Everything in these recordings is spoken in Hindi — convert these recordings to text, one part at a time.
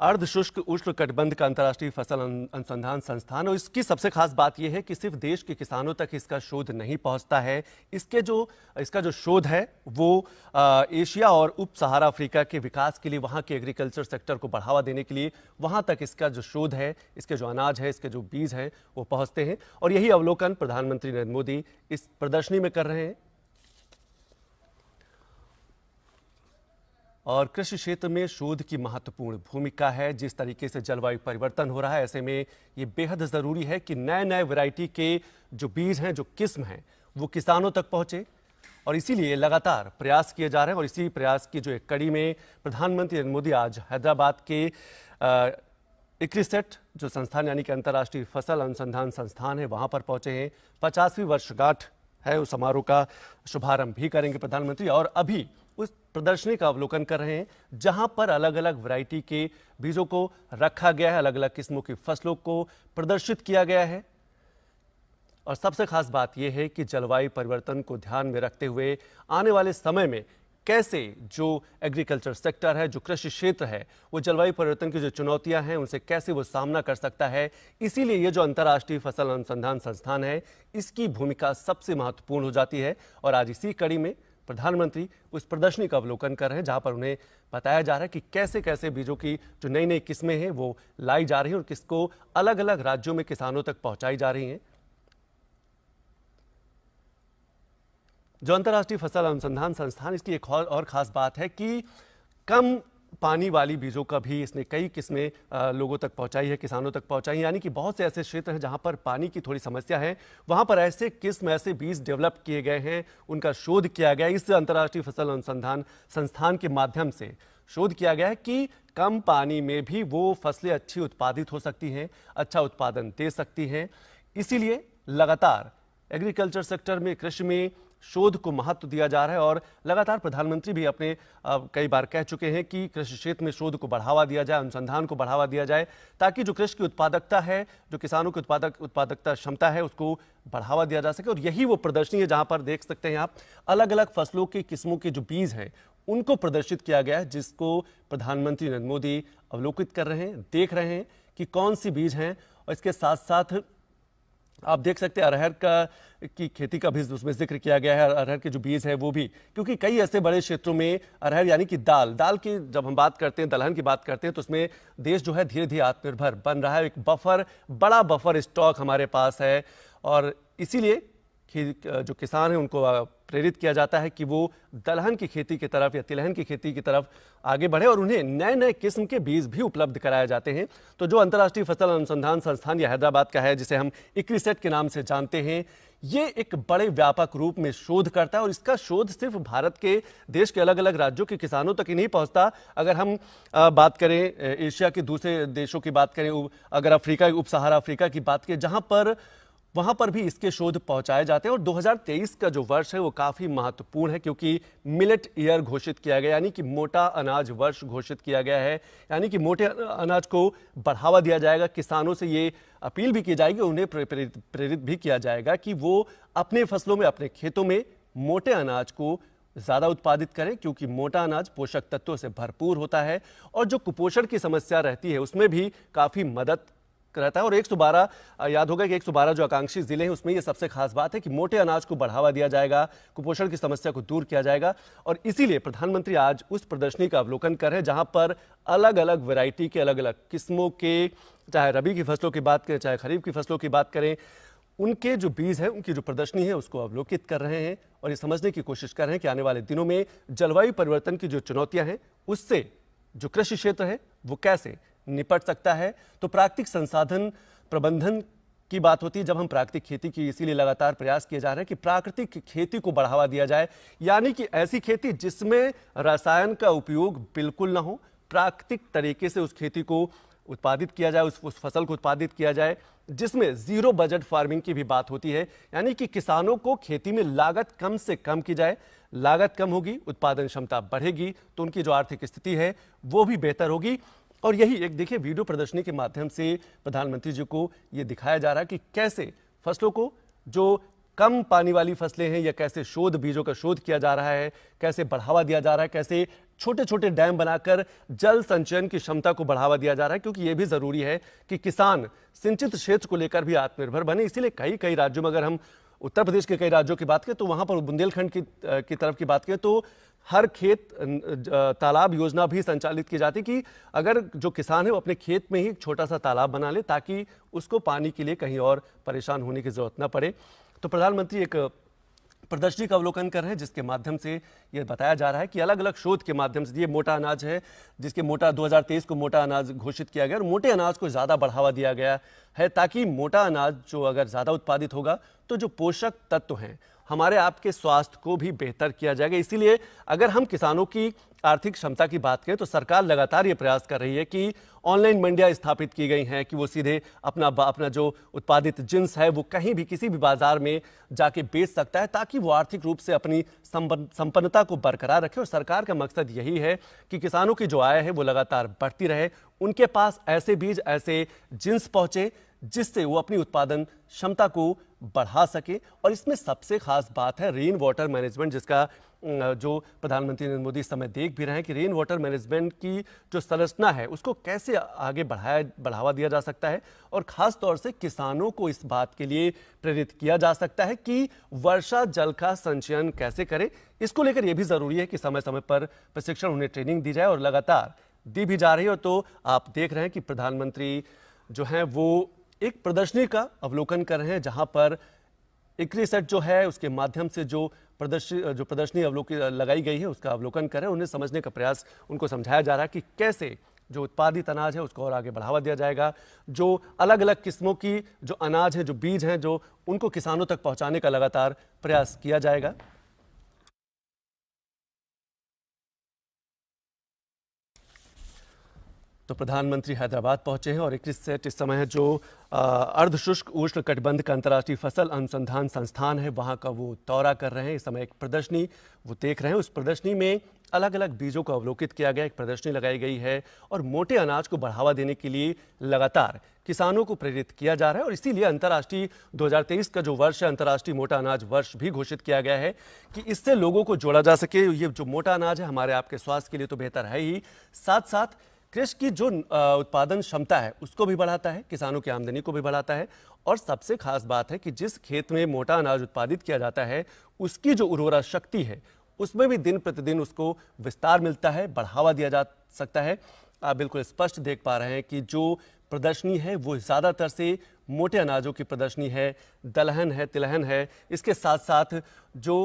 अर्ध शुष्क उष्ण कटिबंध का अंतर्राष्ट्रीय फसल अनुसंधान संस्थान, और इसकी सबसे खास बात यह है कि सिर्फ देश के किसानों तक इसका शोध नहीं पहुंचता है। इसका जो शोध है वो एशिया और उप सहारा अफ्रीका के विकास के लिए, वहां के एग्रीकल्चर सेक्टर को बढ़ावा देने के लिए वहां तक इसका जो शोध है, इसके जो अनाज है, इसके जो बीज हैं वो पहुंचते हैं। और यही अवलोकन प्रधानमंत्री नरेंद्र मोदी इस प्रदर्शनी में कर रहे हैं। और कृषि क्षेत्र में शोध की महत्वपूर्ण भूमिका है। जिस तरीके से जलवायु परिवर्तन हो रहा है, ऐसे में ये बेहद ज़रूरी है कि नए नए वैरायटी के जो बीज हैं, जो किस्म हैं, वो किसानों तक पहुंचे। और इसीलिए लगातार प्रयास किए जा रहे हैं। और इसी प्रयास की जो एक कड़ी में प्रधानमंत्री नरेंद्र मोदी आज हैदराबाद के इक्रिसेट जो संस्थान यानी कि अंतर्राष्ट्रीय फसल अनुसंधान संस्थान है, वहां पर पहुंचे हैं। 50वीं वर्षगांठ है, उस समारोह का शुभारंभ भी करेंगे प्रधानमंत्री। और अभी उस प्रदर्शनी का अवलोकन कर रहे हैं जहां पर अलग अलग वैरायटी के बीजों को रखा गया है, अलग अलग किस्मों की फसलों को प्रदर्शित किया गया है। और सबसे खास बात यह है कि जलवायु परिवर्तन को ध्यान में रखते हुए आने वाले समय में कैसे जो एग्रीकल्चर सेक्टर है, जो कृषि क्षेत्र है, वो जलवायु परिवर्तन की जो चुनौतियां हैं उनसे कैसे वो सामना कर सकता है। इसीलिए ये जो अंतर्राष्ट्रीय फसल अनुसंधान संस्थान है, इसकी भूमिका सबसे महत्वपूर्ण हो जाती है। और आज इसी कड़ी में प्रधानमंत्री उस प्रदर्शनी का अवलोकन कर रहे हैं जहां पर उन्हें बताया जा रहा है कि कैसे कैसे बीजों की जो नई नई किस्में हैं वो लाई जा रही हैं और किसको अलग अलग राज्यों में किसानों तक पहुंचाई जा रही हैं। जो अंतर्राष्ट्रीय फसल अनुसंधान संस्थान, इसकी एक और खास बात है कि कम पानी वाली बीजों का भी इसने कई किस्में लोगों तक पहुंचाई है, किसानों तक पहुंचाई। यानी कि बहुत से ऐसे क्षेत्र हैं जहां पर पानी की थोड़ी समस्या है, वहां पर ऐसे किस्म, ऐसे बीज डेवलप किए गए हैं, उनका शोध किया गया। इस अंतर्राष्ट्रीय फसल अनुसंधान संस्थान के माध्यम से शोध किया गया है कि कम पानी में भी वो फसलें अच्छी उत्पादित हो सकती हैं, अच्छा उत्पादन दे सकती हैं। इसीलिए लगातार एग्रीकल्चर सेक्टर में, कृषि में शोध को महत्व दिया जा रहा है। और लगातार प्रधानमंत्री भी अपने कई बार कह चुके हैं कि कृषि क्षेत्र में शोध को बढ़ावा दिया जाए, अनुसंधान को बढ़ावा दिया जाए, ताकि जो कृषि की उत्पादकता है, जो किसानों की उत्पादकता क्षमता है, उसको बढ़ावा दिया जा सके। और यही वो प्रदर्शनी है जहां पर देख सकते हैं आप अलग अलग फसलों की किस्मों के जो बीज हैं उनको प्रदर्शित किया गया है, जिसको प्रधानमंत्री नरेंद्र मोदी अवलोकित कर रहे हैं, देख रहे हैं कि कौन सी बीज हैं। और इसके साथ साथ आप देख सकते हैं अरहर की खेती का भी उसमें जिक्र किया गया है। अरहर के जो बीज है वो भी, क्योंकि कई ऐसे बड़े क्षेत्रों में अरहर यानी कि दाल की जब हम बात करते हैं, दलहन की बात करते हैं, तो उसमें देश जो है धीरे धीरे आत्मनिर्भर बन रहा है। एक बड़ा बफर स्टॉक हमारे पास है। और इसीलिए जो किसान हैं उनको प्रेरित किया जाता है कि वो दलहन की खेती की तरफ या तिलहन की खेती की तरफ आगे बढ़े और उन्हें नए नए किस्म के बीज भी उपलब्ध कराए जाते हैं। तो जो अंतर्राष्ट्रीय फसल अनुसंधान संस्थान या हैदराबाद का है, जिसे हम इक्रिसेट के नाम से जानते हैं, ये एक बड़े व्यापक रूप में शोध करता है। और इसका शोध सिर्फ भारत के देश के अलग अलग राज्यों के किसानों तक ही नहीं पहुंचता। अगर हम बात करें एशिया के दूसरे देशों की बात करें, अगर अफ्रीका, उप सहारा अफ्रीका की बात करें, वहां पर भी इसके शोध पहुंचाए जाते हैं। और 2023 का जो वर्ष है वो काफी महत्वपूर्ण है, क्योंकि मिलेट ईयर घोषित किया गया, यानी कि मोटा अनाज वर्ष घोषित किया गया है। यानी कि मोटे अनाज को बढ़ावा दिया जाएगा। किसानों से ये अपील भी की जाएगी, उन्हें प्रेरित भी किया जाएगा कि वो अपने फसलों में, अपने खेतों में मोटे अनाज को ज्यादा उत्पादित करें, क्योंकि मोटा अनाज पोषक तत्वों से भरपूर होता है। और जो कुपोषण की समस्या रहती है उसमें भी काफी मदद रहता है। और 112, याद होगा कि 112 जो आकांक्षी जिले हैं उसमें ये सबसे खास बात है कि मोटे अनाज को बढ़ावा दिया जाएगा, कुपोषण की समस्या को दूर किया जाएगा। और इसीलिए प्रधानमंत्री आज उस प्रदर्शनी का अवलोकन कर रहे हैं जहां पर अलग अलग वैरायटी के, अलग अलग किस्मों के, चाहे रबी की फसलों की बात करें, चाहे खरीफ की फसलों की बात करें, उनके जो बीज हैं, उनकी जो प्रदर्शनी है उसको अवलोकित कर रहे हैं। और ये समझने की कोशिश कर रहे हैं कि आने वाले दिनों में जलवायु परिवर्तन की जो चुनौतियां हैं उससे जो कृषि क्षेत्र है वो कैसे निपट सकता है। तो प्राकृतिक संसाधन प्रबंधन की बात होती है जब हम प्राकृतिक खेती की, इसीलिए लगातार प्रयास किए जा रहे हैं कि प्राकृतिक खेती को बढ़ावा दिया जाए। यानी कि ऐसी खेती जिसमें रसायन का उपयोग बिल्कुल ना हो, प्राकृतिक तरीके से उस खेती को उत्पादित किया जाए, उस फसल को उत्पादित किया जाए, जिसमें जीरो बजट फार्मिंग की भी बात होती है। यानी कि किसानों को खेती में लागत कम से कम की जाए। लागत कम होगी, उत्पादन क्षमता बढ़ेगी, तो उनकी जो आर्थिक स्थिति है वो भी बेहतर होगी। और यही एक देखिए वीडियो प्रदर्शनी के माध्यम से प्रधानमंत्री जी को ये दिखाया जा रहा है कि कैसे फसलों को, जो कम पानी वाली फसलें हैं, या कैसे बीजों का शोध किया जा रहा है, कैसे बढ़ावा दिया जा रहा है, कैसे छोटे छोटे डैम बनाकर जल संचयन की क्षमता को बढ़ावा दिया जा रहा है, क्योंकि यह भी जरूरी है कि किसान सिंचित क्षेत्र को लेकर भी आत्मनिर्भर बने। इसीलिए कई कई राज्यों में, अगर हम उत्तर प्रदेश के कई राज्यों की बात करें तो वहां पर बुंदेलखंड की तरफ की बात करें तो हर खेत तालाब योजना भी संचालित की जाती कि अगर जो किसान है वो अपने खेत में ही एक छोटा सा तालाब बना ले ताकि उसको पानी के लिए कहीं और परेशान होने की जरूरत ना पड़े। तो प्रधानमंत्री एक प्रदर्शनी का अवलोकन कर रहे हैं जिसके माध्यम से यह बताया जा रहा है कि अलग अलग शोध के माध्यम से, ये मोटा अनाज है जिसके 2023 को मोटा अनाज घोषित किया गया और मोटे अनाज को ज़्यादा बढ़ावा दिया गया है ताकि मोटा अनाज जो अगर ज़्यादा उत्पादित होगा तो जो पोषक तत्व हैं हमारे आपके स्वास्थ्य को भी बेहतर किया जाएगा। इसीलिए अगर हम किसानों की आर्थिक क्षमता की बात करें तो सरकार लगातार ये प्रयास कर रही है कि ऑनलाइन मंडियां स्थापित की गई हैं कि वो सीधे अपना जो उत्पादित जिन्स है वो कहीं भी किसी भी बाजार में जाके बेच सकता है ताकि वो आर्थिक रूप से अपनी संपन्नता को बरकरार रखे। और सरकार का मकसद यही है कि किसानों की जो आय है वो लगातार बढ़ती रहे, उनके पास ऐसे बीज, ऐसे जिन्स पहुंचे जिससे वो अपनी उत्पादन क्षमता को बढ़ा सके। और इसमें सबसे खास बात है रेन वाटर मैनेजमेंट, जिसका जो प्रधानमंत्री नरेंद्र मोदी इस समय देख भी रहे हैं कि रेन वाटर मैनेजमेंट की जो संरचना है उसको कैसे आगे बढ़ावा दिया जा सकता है और खास तौर से किसानों को इस बात के लिए प्रेरित किया जा सकता है कि वर्षा जल का संचयन कैसे करें। इसको लेकर यह भी जरूरी है कि समय समय पर प्रशिक्षण, उन्हें ट्रेनिंग दी जाए और लगातार दी भी जा रही है। तो आप देख रहे हैं कि प्रधानमंत्री जो है वो एक प्रदर्शनी का अवलोकन कर रहे हैं जहां पर इक्रिसेट जो है उसके माध्यम से जो प्रदर्शनी लगाई गई है उसका अवलोकन करें, उन्हें समझने का प्रयास, उनको समझाया जा रहा है कि कैसे जो उत्पादित अनाज है उसको और आगे बढ़ावा दिया जाएगा, जो अलग अलग किस्मों की जो अनाज है, जो बीज हैं, जो उनको किसानों तक पहुंचाने का लगातार प्रयास किया जाएगा। तो प्रधानमंत्री हैदराबाद पहुंचे हैं और इक्रिसेट इस समय है जो अर्धशुष्क उष्ण कटिबंध का अंतर्राष्ट्रीय फसल अनुसंधान संस्थान है वहां का वो दौरा कर रहे हैं। इस समय एक प्रदर्शनी वो देख रहे हैं, उस प्रदर्शनी में अलग अलग बीजों को अवलोकित किया गया, एक प्रदर्शनी लगाई गई है और मोटे अनाज को बढ़ावा देने के लिए लगातार किसानों को प्रेरित किया जा रहा है। और इसीलिए अंतर्राष्ट्रीय 2023 का जो वर्ष है, अंतर्राष्ट्रीय मोटा अनाज वर्ष भी घोषित किया गया है कि इससे लोगों को जोड़ा जा सके। ये जो मोटा अनाज है हमारे आपके स्वास्थ्य के लिए तो बेहतर है ही, साथ साथ कृषि की जो उत्पादन क्षमता है उसको भी बढ़ाता है, किसानों की आमदनी को भी बढ़ाता है। और सबसे खास बात है कि जिस खेत में मोटा अनाज उत्पादित किया जाता है उसकी जो उर्वरा शक्ति है उसमें भी दिन प्रतिदिन उसको विस्तार मिलता है, बढ़ावा दिया जा सकता है। आप बिल्कुल स्पष्ट देख पा रहे हैं कि जो प्रदर्शनी है वो ज़्यादातर से मोटे अनाजों की प्रदर्शनी है, दलहन है, तिलहन है। इसके साथ साथ जो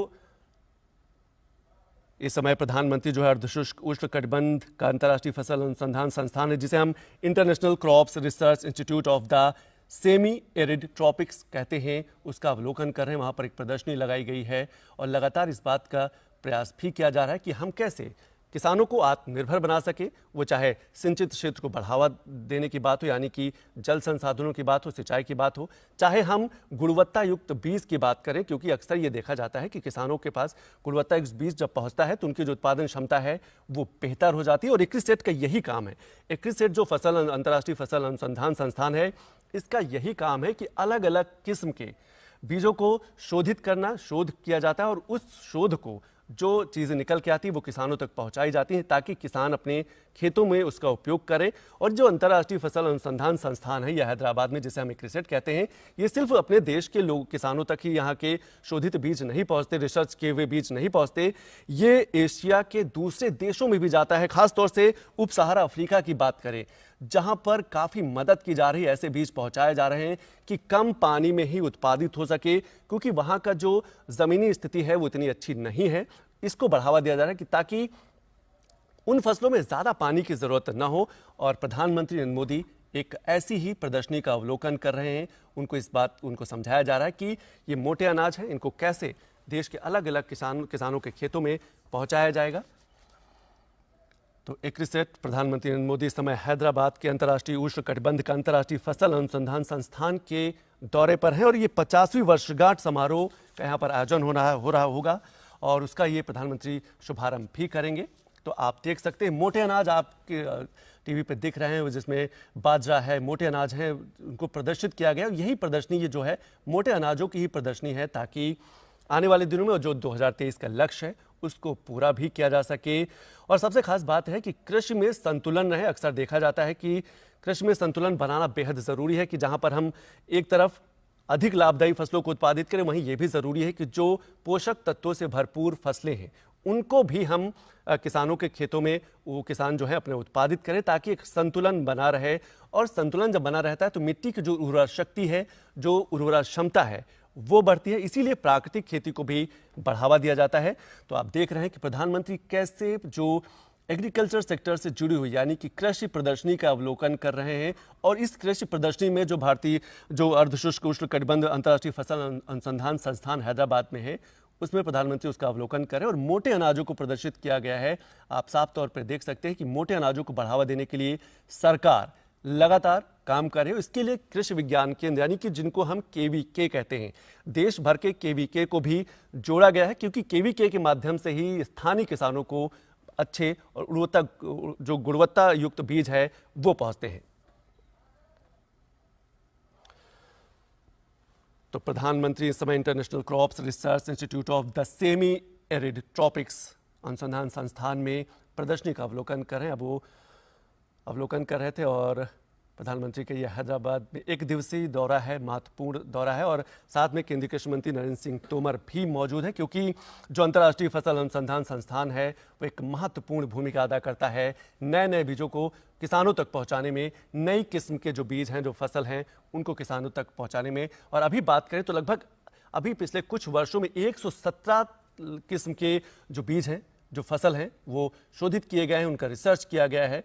इस समय प्रधानमंत्री जो है अर्धशुष्क उष्ण कटिबंध का अंतर्राष्ट्रीय फसल अनुसंधान संस्थान है जिसे हम international crops research institute of the semi arid tropics कहते हैं, उसका अवलोकन कर रहे हैं। वहां पर एक प्रदर्शनी लगाई गई है और लगातार इस बात का प्रयास भी किया जा रहा है कि हम कैसे किसानों को आत्मनिर्भर बना सके, वो चाहे सिंचित क्षेत्र को बढ़ावा देने की बात हो यानी कि जल संसाधनों की बात हो, सिंचाई की बात हो, चाहे हम गुणवत्ता युक्त बीज की बात करें, क्योंकि अक्सर ये देखा जाता है कि किसानों के पास गुणवत्ता युक्त बीज जब पहुंचता है तो उनकी जो उत्पादन क्षमता है वो बेहतर हो जाती है। और इक्रिसेट का यही काम है। इक्रिसेट जो अंतर्राष्ट्रीय फसल अनुसंधान संस्थान है इसका यही काम है कि अलग अलग किस्म के बीजों को शोधित करना, शोध किया जाता है और उस शोध को जो चीज़ें निकल के आती है वो किसानों तक पहुंचाई जाती हैं ताकि किसान अपने खेतों में उसका उपयोग करें। और जो अंतर्राष्ट्रीय फसल अनुसंधान संस्थान है यह हैदराबाद में, जिसे हम इक्रिसेट कहते हैं, ये सिर्फ अपने देश के लोग किसानों तक ही यहाँ के शोधित बीज नहीं पहुंचते, रिसर्च किए हुए बीज नहीं पहुंचते, ये एशिया के दूसरे देशों में भी जाता है। खासतौर से उप सहारा अफ्रीका की बात करें जहां पर काफी मदद की जा रही है, ऐसे बीज पहुंचाए जा रहे हैं कि कम पानी में ही उत्पादित हो सके, क्योंकि वहां का जो जमीनी स्थिति है वो इतनी अच्छी नहीं है। इसको बढ़ावा दिया जा रहा है कि ताकि उन फसलों में ज्यादा पानी की जरूरत न हो। और प्रधानमंत्री नरेंद्र मोदी एक ऐसी ही प्रदर्शनी का अवलोकन कर रहे हैं, उनको समझाया जा रहा है कि ये मोटे अनाज है, इनको कैसे देश के अलग अलग किसानों के खेतों में पहुंचाया जाएगा। तो इक्रिसेट प्रधानमंत्री नरेंद्र मोदी इस समय हैदराबाद के अंतर्राष्ट्रीय उष्ण कटिबंध का अंतर्राष्ट्रीय फसल अनुसंधान संस्थान के दौरे पर हैं और ये 50वीं वर्षगांठ समारोह का यहाँ पर आयोजन हो रहा होगा और उसका ये प्रधानमंत्री शुभारंभ भी करेंगे। तो आप देख सकते हैं मोटे अनाज आपके टीवी पे दिख रहे हैं जिसमें बाजरा है, मोटे अनाज हैं, उनको प्रदर्शित किया गया। यही प्रदर्शनी ये जो है मोटे अनाजों की ही प्रदर्शनी है ताकि आने वाले दिनों में जो 2023 का लक्ष्य है उसको पूरा भी किया जा सके। और सबसे खास बात है कि कृषि में संतुलन रहे। अक्सर देखा जाता है कि कृषि में संतुलन बनाना बेहद ज़रूरी है कि जहां पर हम एक तरफ अधिक लाभदायी फसलों को उत्पादित करें, वहीं यह भी ज़रूरी है कि जो पोषक तत्वों से भरपूर फसलें हैं उनको भी हम किसानों के खेतों में वो किसान जो है अपने उत्पादित करें, ताकि एक संतुलन बना रहे। और संतुलन जब बना रहता है तो मिट्टी की जो उर्वरा शक्ति है, जो उर्वरा क्षमता है, वो बढ़ती है। इसीलिए प्राकृतिक खेती को भी बढ़ावा दिया जाता है। तो आप देख रहे हैं कि प्रधानमंत्री कैसे जो एग्रीकल्चर सेक्टर से जुड़ी हुई यानी कि कृषि प्रदर्शनी का अवलोकन कर रहे हैं। और इस कृषि प्रदर्शनी में जो भारतीय जो अर्धशुष्क उष्णकटिबंध अंतर्राष्ट्रीय फसल अनुसंधान संस्थान हैदराबाद में है, उसमें प्रधानमंत्री उसका अवलोकन करें। और मोटे अनाजों को प्रदर्शित किया गया है। आप साफ तौर पर देख सकते हैं कि मोटे अनाजों को बढ़ावा देने के लिए सरकार लगातार काम कर रही है। इसके लिए कृषि विज्ञान केंद्र यानी कि जिनको हम केवीके कहते हैं, देश भर के केवीके को भी जोड़ा गया है, क्योंकि केवीके के माध्यम से ही स्थानीय किसानों को अच्छे और गुणवत्ता युक्त बीज है वो पहुंचते हैं। तो प्रधानमंत्री इस समय international crops research institute of the semi arid tropics अनुसंधान संस्थान में प्रदर्शनी का अवलोकन कर रहे हैं। अब वो अवलोकन कर रहे थे और प्रधानमंत्री का यह हैदराबाद में एक दिवसीय दौरा है, महत्वपूर्ण दौरा है। और साथ में केंद्रीय कृषि मंत्री नरेंद्र सिंह तोमर भी मौजूद हैं, क्योंकि जो अंतर्राष्ट्रीय फसल अनुसंधान संस्थान है वो एक महत्वपूर्ण भूमिका अदा करता है नए नए बीजों को किसानों तक पहुंचाने में, नई किस्म के जो बीज हैं, जो फसल हैं, उनको किसानों तक पहुंचाने में। और अभी बात करें तो लगभग अभी पिछले कुछ वर्षों में 117 किस्म के जो बीज हैं, जो फसल हैं, वो शोधित किए गए हैं, उनका रिसर्च किया गया है।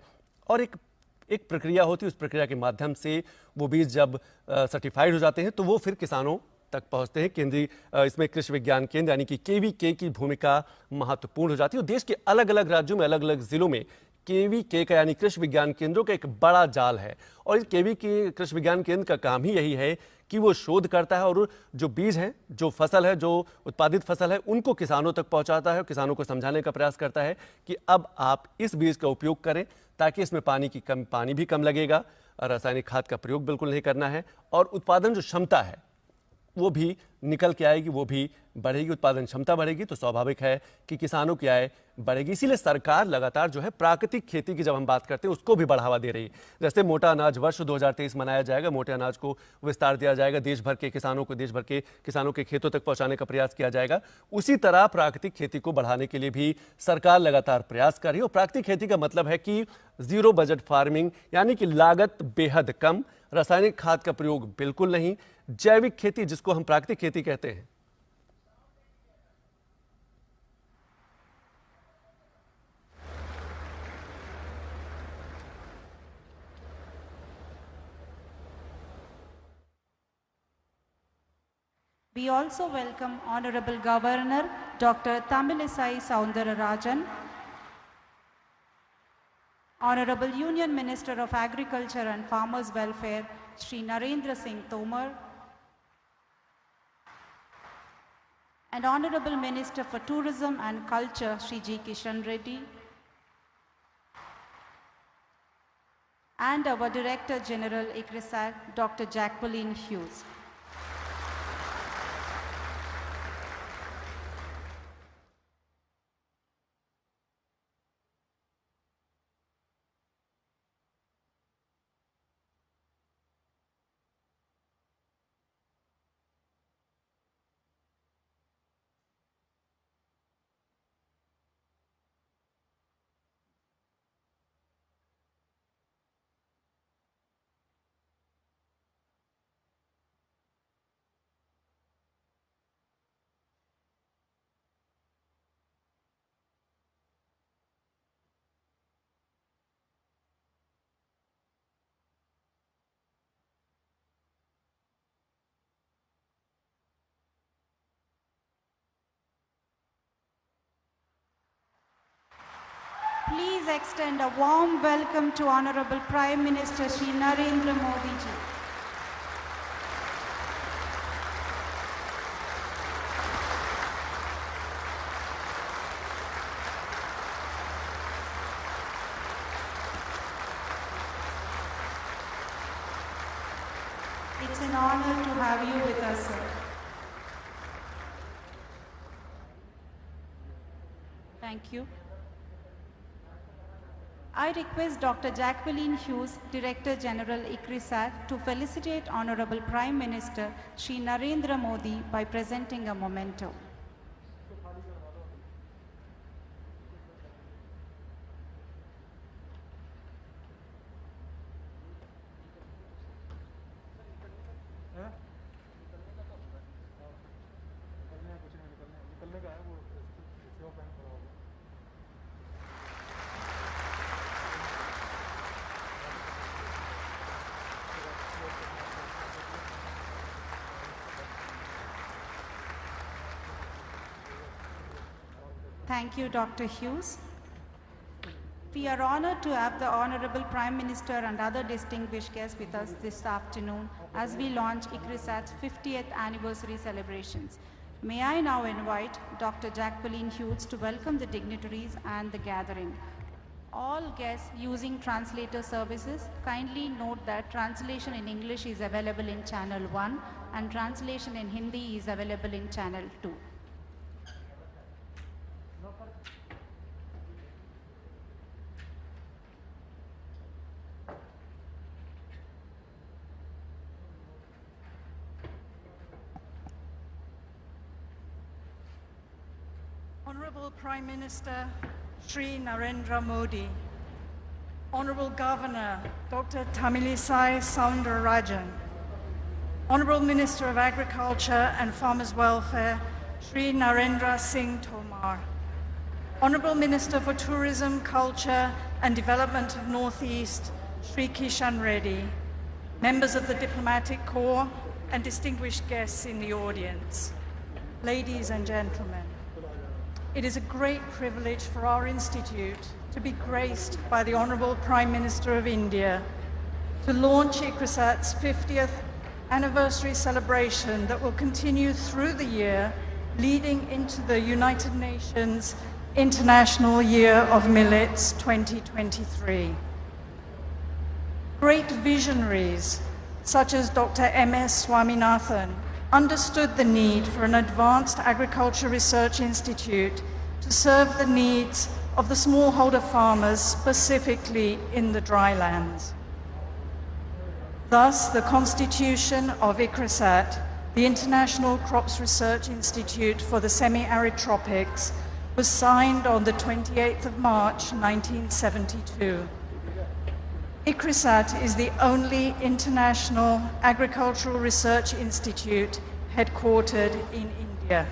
और एक प्रक्रिया होती है, उस प्रक्रिया के माध्यम से वो बीज जब सर्टिफाइड हो जाते हैं तो वो फिर किसानों तक पहुंचते हैं। केंद्रीय इसमें कृषि विज्ञान केंद्र यानी कि केवीके की भूमिका महत्वपूर्ण हो जाती है। और देश के अलग अलग राज्यों में, अलग अलग जिलों में केवीके का यानी कृषि विज्ञान केंद्रों का एक बड़ा जाल है। और इस केवीके कृषि विज्ञान केंद्र का काम ही यही है कि वो शोध करता है और जो बीज हैं, जो फसल है, जो उत्पादित फसल है, उनको किसानों तक पहुंचाता है और किसानों को समझाने का प्रयास करता है कि अब आप इस बीज का उपयोग करें, ताकि इसमें पानी भी कम लगेगा, रासायनिक खाद का प्रयोग बिल्कुल नहीं करना है, और उत्पादन जो क्षमता है वो भी निकल के आएगी, वो भी बढ़ेगी। उत्पादन क्षमता बढ़ेगी तो स्वाभाविक है कि किसानों की आय बढ़ेगी। इसीलिए सरकार लगातार जो है प्राकृतिक खेती की जब हम बात करते हैं उसको भी बढ़ावा दे रही है। जैसे मोटा अनाज वर्ष 2023 मनाया जाएगा, मोटे अनाज को विस्तार दिया जाएगा, देश भर के किसानों के खेतों तक पहुंचाने का प्रयास किया जाएगा। उसी तरह प्राकृतिक खेती को बढ़ाने के लिए भी सरकार लगातार प्रयास कर रही है। और प्राकृतिक खेती का मतलब है कि जीरो बजट फार्मिंग, यानी कि लागत बेहद कम, रासायनिक खाद का प्रयोग बिल्कुल नहीं, जैविक खेती जिसको हम प्राकृतिक खेती कहते हैं। We also welcome Honorable Governor Dr. Tamilisai Soundararajan, Honorable Union Minister of Agriculture and Farmers Welfare Shri Narendra Singh Tomar, and Honorable Minister for Tourism and Culture Shri G. Kishan Reddy, and our Director General ICRISAT Dr. Jacqueline Hughes. Please extend a warm welcome to Honorable Prime Minister Shri Narendra Modi ji. It's an honor to have you with us, sir. Thank you. I request Dr. Jacqueline Hughes, Director General ICRISAT, to felicitate Honorable Prime Minister Shri Narendra Modi by presenting a memento. Thank you, Dr. Hughes. We are honored to have the Honorable Prime Minister and other distinguished guests with us this afternoon as we launch ICRISAT's 50th anniversary celebrations. May I now invite Dr. Jacqueline Hughes to welcome the dignitaries and the gathering. All guests using translator services, kindly note that translation in English is available in Channel 1 and translation in Hindi is available in Channel 2. Honorable Prime Minister Shri Narendra Modi, Honorable Governor Dr. Tamilisai Soundararajan, Honorable Minister of Agriculture and Farmers Welfare Shri Narendra Singh Tomar, Honorable Minister for Tourism, Culture and Development of Northeast Shri Kishan Reddy, members of the Diplomatic Corps and distinguished guests in the audience, ladies and gentlemen. It is a great privilege for our Institute to be graced by the Honorable Prime Minister of India to launch ICRISAT's 50th anniversary celebration that will continue through the year, leading into the United Nations International Year of Millets 2023. Great visionaries such as Dr. M.S. Swaminathan understood the need for an advanced agriculture research institute to serve the needs of the smallholder farmers, specifically in the drylands. Thus, the constitution of ICRISAT, the International Crops Research Institute for the Semi-Arid Tropics, was signed on the 28th of March, 1972. ICRISAT is the only international agricultural research institute headquartered in India.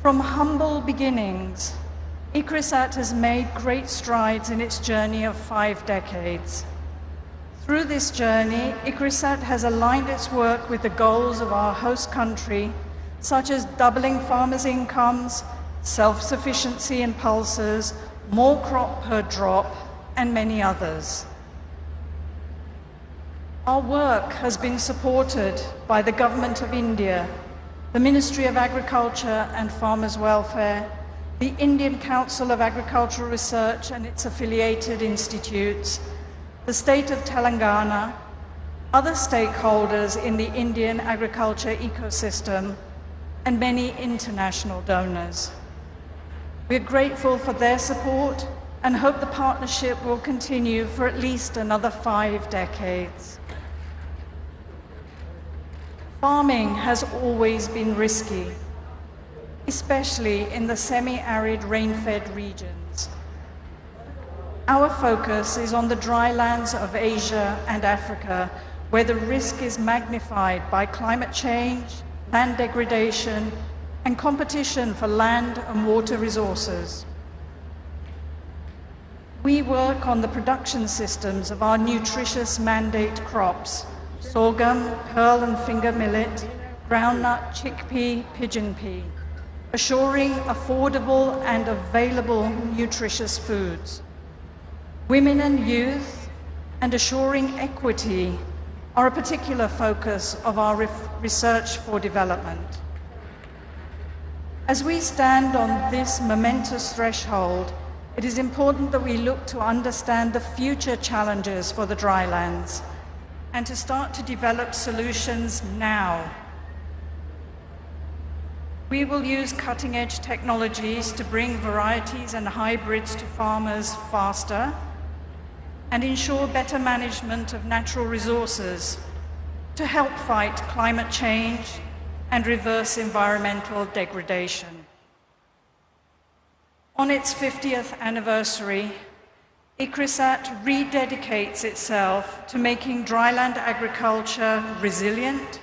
From humble beginnings, ICRISAT has made great strides in its journey of 5 decades. Through this journey, ICRISAT has aligned its work with the goals of our host country, such as doubling farmers' incomes, self-sufficiency in pulses, more crop per drop, and many others. Our work has been supported by the Government of India, the Ministry of Agriculture and Farmers Welfare, the Indian Council of Agricultural Research and its affiliated institutes, the State of Telangana, other stakeholders in the Indian agriculture ecosystem, and many international donors. We're grateful for their support and hope the partnership will continue for at least another 5 decades. Farming has always been risky, especially in the semi-arid rain-fed regions. Our focus is on the drylands of Asia and Africa, where the risk is magnified by climate change, land degradation, and competition for land and water resources. We work on the production systems of our nutritious mandate crops: sorghum, pearl and finger millet, groundnut, chickpea, pigeon pea, assuring affordable and available nutritious foods. Women and youth and assuring equity are a particular focus of our research for development. As we stand on this momentous threshold, it is important that we look to understand the future challenges for the drylands and to start to develop solutions now. We will use cutting-edge technologies to bring varieties and hybrids to farmers faster and ensure better management of natural resources to help fight climate change and reverse environmental degradation. On its 50th anniversary, ICRISAT rededicates itself to making dryland agriculture resilient,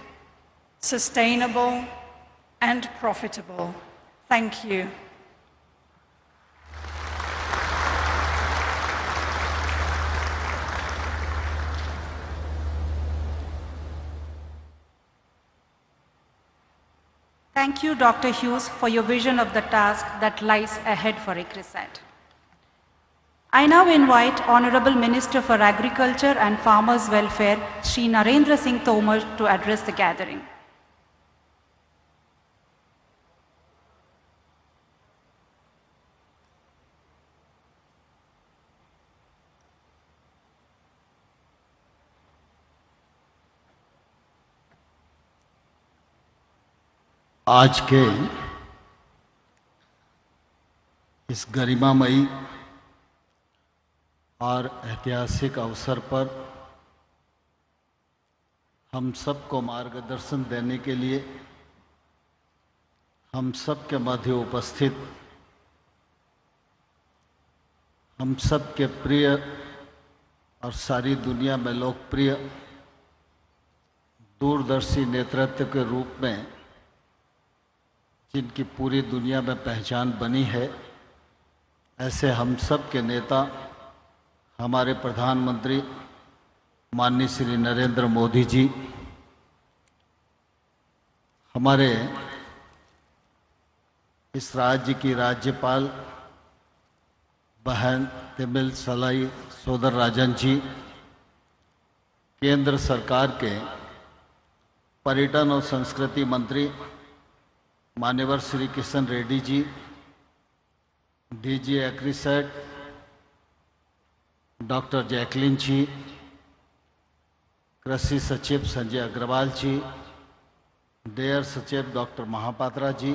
sustainable, and profitable. Thank you. Thank you, Dr. Hughes, for your vision of the task that lies ahead for ICRISAT. I now invite Honorable Minister for Agriculture and Farmers' Welfare, Shri Narendra Singh Tomar, to address the gathering. आज के इस गरिमामयी और ऐतिहासिक अवसर पर हम सबको मार्गदर्शन देने के लिए हम सब के मध्य उपस्थित हम सब के प्रिय और सारी दुनिया में लोकप्रिय दूरदर्शी नेतृत्व के रूप में जिनकी पूरी दुनिया में पहचान बनी है, ऐसे हम सब के नेता हमारे प्रधानमंत्री माननीय श्री नरेंद्र मोदी जी, हमारे इस राज्य की राज्यपाल बहन तमिल सलाई सोदर राजन जी, केंद्र सरकार के पर्यटन और संस्कृति मंत्री मान्यवर Shri Kishan Reddy ji, DG ICRISAT doctor Jacqueline ji, कृषि सचिव संजय अग्रवाल जी, डेयर सचिव डॉक्टर महापात्रा जी,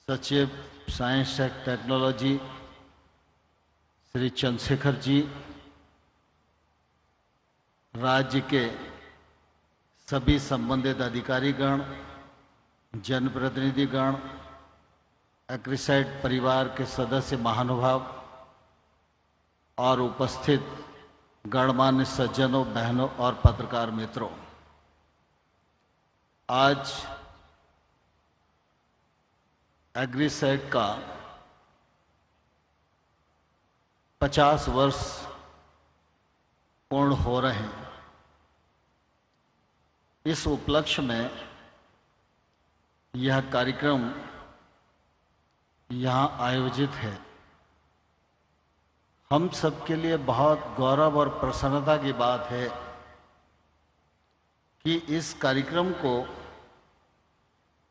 सचिव science and technology Shri Chandrashekhar ji, राज्य के सभी संबंधित अधिकारीगण, जनप्रतिनिधिगण, एग्रीसेट परिवार के सदस्य महानुभाव और उपस्थित गणमान्य सज्जनों, बहनों और पत्रकार मित्रों, आज एग्रीसेट का 50 वर्ष पूर्ण हो रहे हैं। इस उपलक्ष्य में यह कार्यक्रम यहाँ आयोजित है। हम सबके लिए बहुत गौरव और प्रसन्नता की बात है कि इस कार्यक्रम को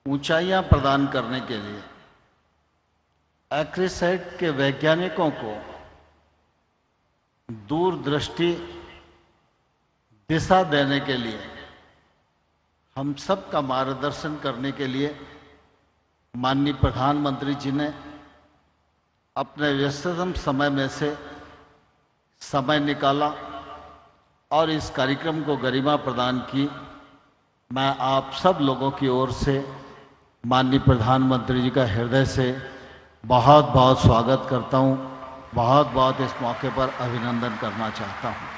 ऊंचाइयां प्रदान करने के लिए एग्रीसेट के वैज्ञानिकों को दूरदृष्टि दिशा देने के लिए, हम सब का मार्गदर्शन करने के लिए माननीय प्रधानमंत्री जी ने अपने व्यस्ततम समय में से समय निकाला और इस कार्यक्रम को गरिमा प्रदान की। मैं आप सब लोगों की ओर से माननीय प्रधानमंत्री जी का हृदय से बहुत बहुत स्वागत करता हूं, बहुत बहुत इस मौके पर अभिनंदन करना चाहता हूं।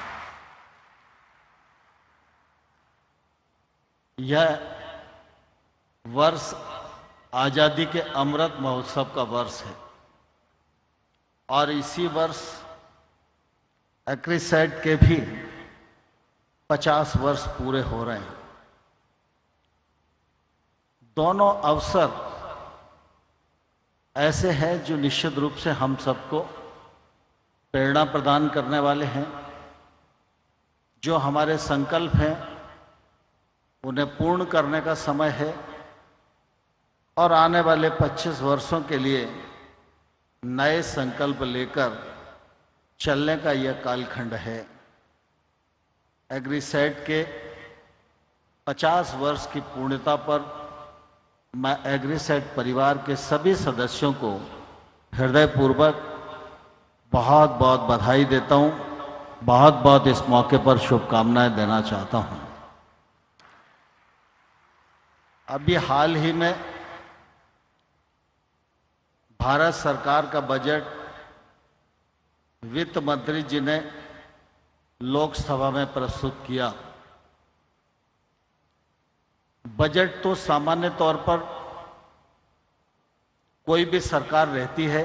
यह वर्ष आज़ादी के अमृत महोत्सव का वर्ष है और इसी वर्ष एग्रीसेट के भी 50 वर्ष पूरे हो रहे हैं। दोनों अवसर ऐसे हैं जो निश्चित रूप से हम सबको प्रेरणा प्रदान करने वाले हैं। जो हमारे संकल्प हैं उन्हें पूर्ण करने का समय है और आने वाले 25 वर्षों के लिए नए संकल्प लेकर चलने का यह कालखंड है। एग्रीसेट के 50 वर्ष की पूर्णता पर मैं एग्रीसेट परिवार के सभी सदस्यों को हृदयपूर्वक बहुत बहुत बधाई देता हूं, बहुत बहुत इस मौके पर शुभकामनाएं देना चाहता हूं। अभी हाल ही में भारत सरकार का बजट वित्त मंत्री जी ने लोकसभा में प्रस्तुत किया। बजट तो सामान्य तौर पर कोई भी सरकार रहती है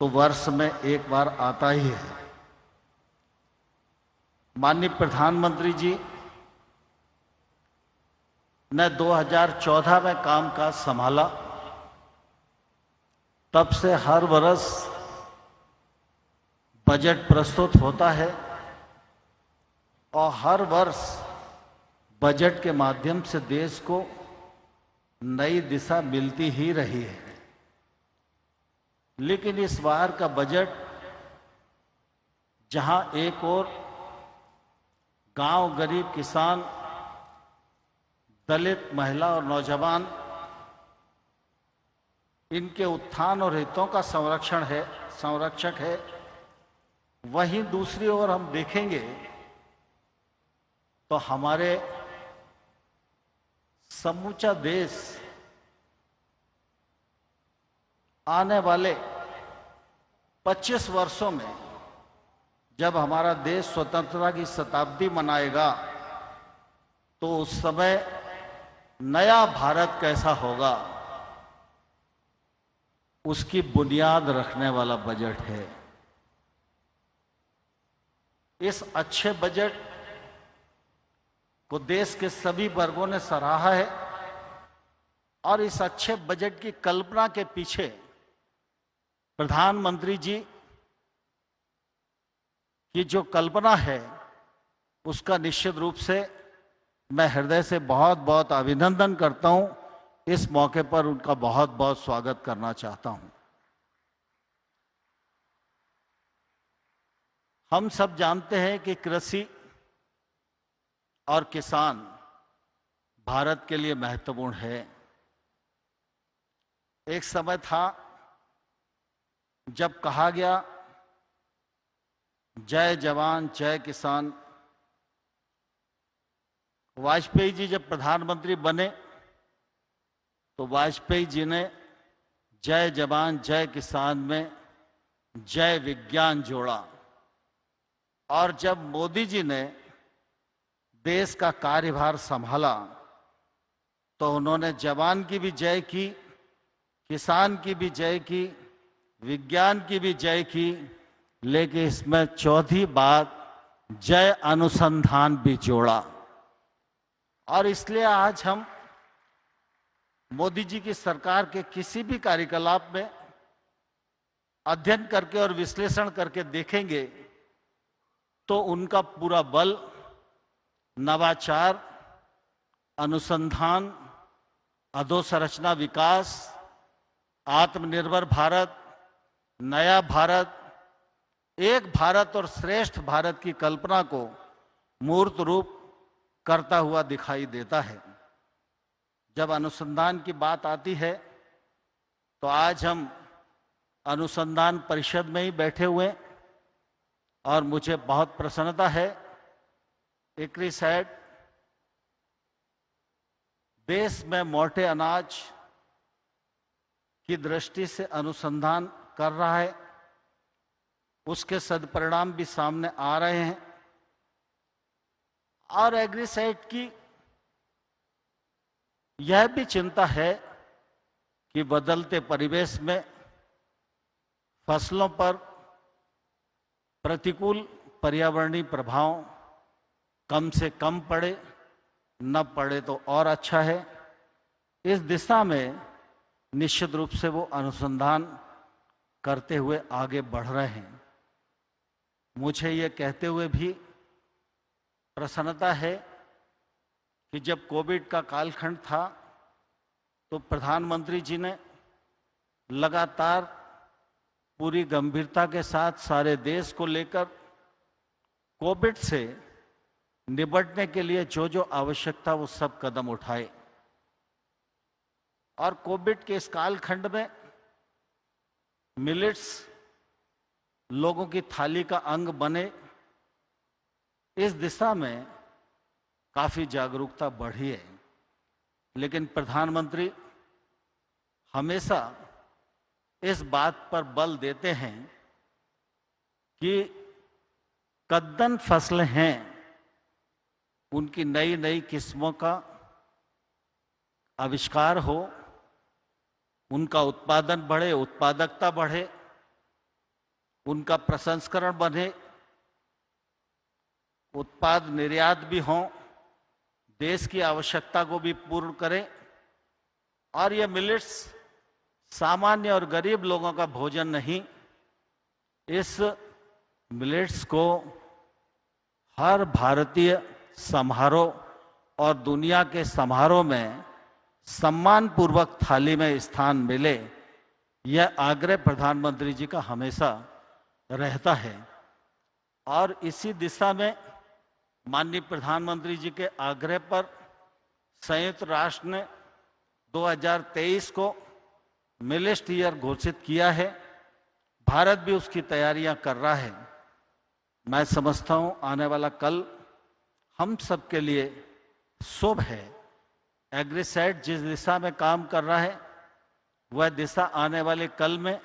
तो वर्ष में एक बार आता ही है। माननीय प्रधानमंत्री जी ने 2014 में कामकाज संभाला, तब से हर वर्ष बजट प्रस्तुत होता है और हर वर्ष बजट के माध्यम से देश को नई दिशा मिलती ही रही है। लेकिन इस बार का बजट, जहां एक ओर गांव, गरीब, किसान, दलित, महिला और नौजवान, इनके उत्थान और हितों का संरक्षक है, वहीं दूसरी ओर हम देखेंगे तो हमारे समूचा देश आने वाले 25 वर्षों में, जब हमारा देश स्वतंत्रता की शताब्दी मनाएगा, तो उस समय नया भारत कैसा होगा, उसकी बुनियाद रखने वाला बजट है। इस अच्छे बजट को देश के सभी वर्गों ने सराहा है और इस अच्छे बजट की कल्पना के पीछे प्रधानमंत्री जी की जो कल्पना है, उसका निश्चित रूप से मैं हृदय से बहुत बहुत अभिनंदन करता हूं। इस मौके पर उनका बहुत बहुत स्वागत करना चाहता हूं। हम सब जानते हैं कि कृषि और किसान भारत के लिए महत्वपूर्ण है। एक समय था जब कहा गया जय जवान जय किसान। वाजपेयी जी जब प्रधानमंत्री बने तो वाजपेयी जी ने जय जवान जय किसान में जय विज्ञान जोड़ा, और जब मोदी जी ने देश का कार्यभार संभाला तो उन्होंने जवान की भी जय की, किसान की भी जय की, विज्ञान की भी जय की, लेकिन इसमें चौथी बात जय अनुसंधान भी जोड़ा। और इसलिए आज हम मोदी जी की सरकार के किसी भी कार्यकलाप में अध्ययन करके और विश्लेषण करके देखेंगे तो उनका पूरा बल नवाचार, अनुसंधान, अधोसंरचना विकास, आत्मनिर्भर भारत, नया भारत, एक भारत और श्रेष्ठ भारत की कल्पना को मूर्त रूप करता हुआ दिखाई देता है। जब अनुसंधान की बात आती है तो आज हम अनुसंधान परिषद में ही बैठे हुए और मुझे बहुत प्रसन्नता है, इक्रिसैट देश में मोटे अनाज की दृष्टि से अनुसंधान कर रहा है। उसके सदपरिणाम भी सामने आ रहे हैं और एग्रीसेट की यह भी चिंता है कि बदलते परिवेश में फसलों पर प्रतिकूल पर्यावरणीय प्रभाव कम से कम पड़े, न पड़े तो और अच्छा है। इस दिशा में निश्चित रूप से वो अनुसंधान करते हुए आगे बढ़ रहे हैं। मुझे ये कहते हुए भी प्रसन्नता है कि जब कोविड का कालखंड था तो प्रधानमंत्री जी ने लगातार पूरी गंभीरता के साथ सारे देश को लेकर कोविड से निपटने के लिए जो जो आवश्यक था वो सब कदम उठाए। और कोविड के इस कालखंड में मिलेट्स लोगों की थाली का अंग बने, इस दिशा में काफी जागरूकता बढ़ी है। लेकिन प्रधानमंत्री हमेशा इस बात पर बल देते हैं कि कद्दन फसलें हैं, उनकी नई नई किस्मों का आविष्कार हो, उनका उत्पादन बढ़े, उत्पादकता बढ़े, उनका प्रसंस्करण बढ़े, उत्पाद निर्यात भी हो, देश की आवश्यकता को भी पूर्ण करें। और ये मिलेट्स सामान्य और गरीब लोगों का भोजन नहीं, इस मिलेट्स को हर भारतीय समारोह और दुनिया के समारोह में सम्मानपूर्वक थाली में स्थान मिले, यह आग्रह प्रधानमंत्री जी का हमेशा रहता है। और इसी दिशा में माननीय प्रधानमंत्री जी के आग्रह पर संयुक्त राष्ट्र ने 2023 को मिलेट ईयर घोषित किया है। भारत भी उसकी तैयारियां कर रहा है। मैं समझता हूं आने वाला कल हम सबके लिए शुभ है। एग्रीसैट जिस दिशा में काम कर रहा है, वह दिशा आने वाले कल में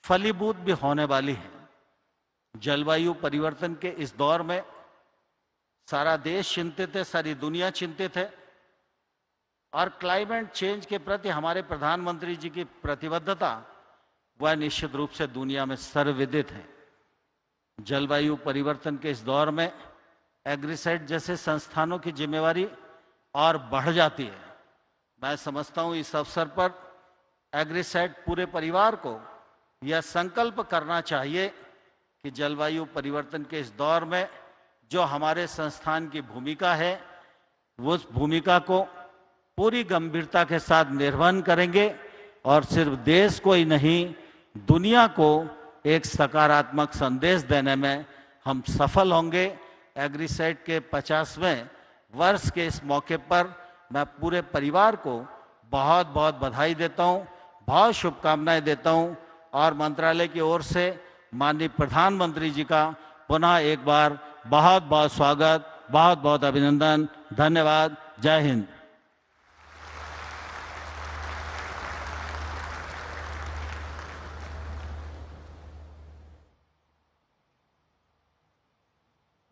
फलीभूत भी होने वाली है। जलवायु परिवर्तन के इस दौर में सारा देश चिंतित है, सारी दुनिया चिंतित है, और क्लाइमेट चेंज के प्रति हमारे प्रधानमंत्री जी की प्रतिबद्धता वह निश्चित रूप से दुनिया में सर्वविदित है। जलवायु परिवर्तन के इस दौर में एग्रीसैट जैसे संस्थानों की जिम्मेवारी और बढ़ जाती है। मैं समझता हूं इस अवसर पर एग्रीसैट पूरे परिवार को यह संकल्प करना चाहिए कि जलवायु परिवर्तन के इस दौर में जो हमारे संस्थान की भूमिका है, वो उस भूमिका को पूरी गंभीरता के साथ निर्वहन करेंगे और सिर्फ देश को ही नहीं, दुनिया को एक सकारात्मक संदेश देने में हम सफल होंगे। एग्रीसैट के 50वें वर्ष के इस मौके पर मैं पूरे परिवार को बहुत बहुत बधाई देता हूं, बहुत शुभकामनाएं देता हूं, और मंत्रालय की ओर से माननीय प्रधानमंत्री जी का पुनः एक बार बहुत बहुत स्वागत, बहुत बहुत अभिनंदन, धन्यवाद। जय Hind.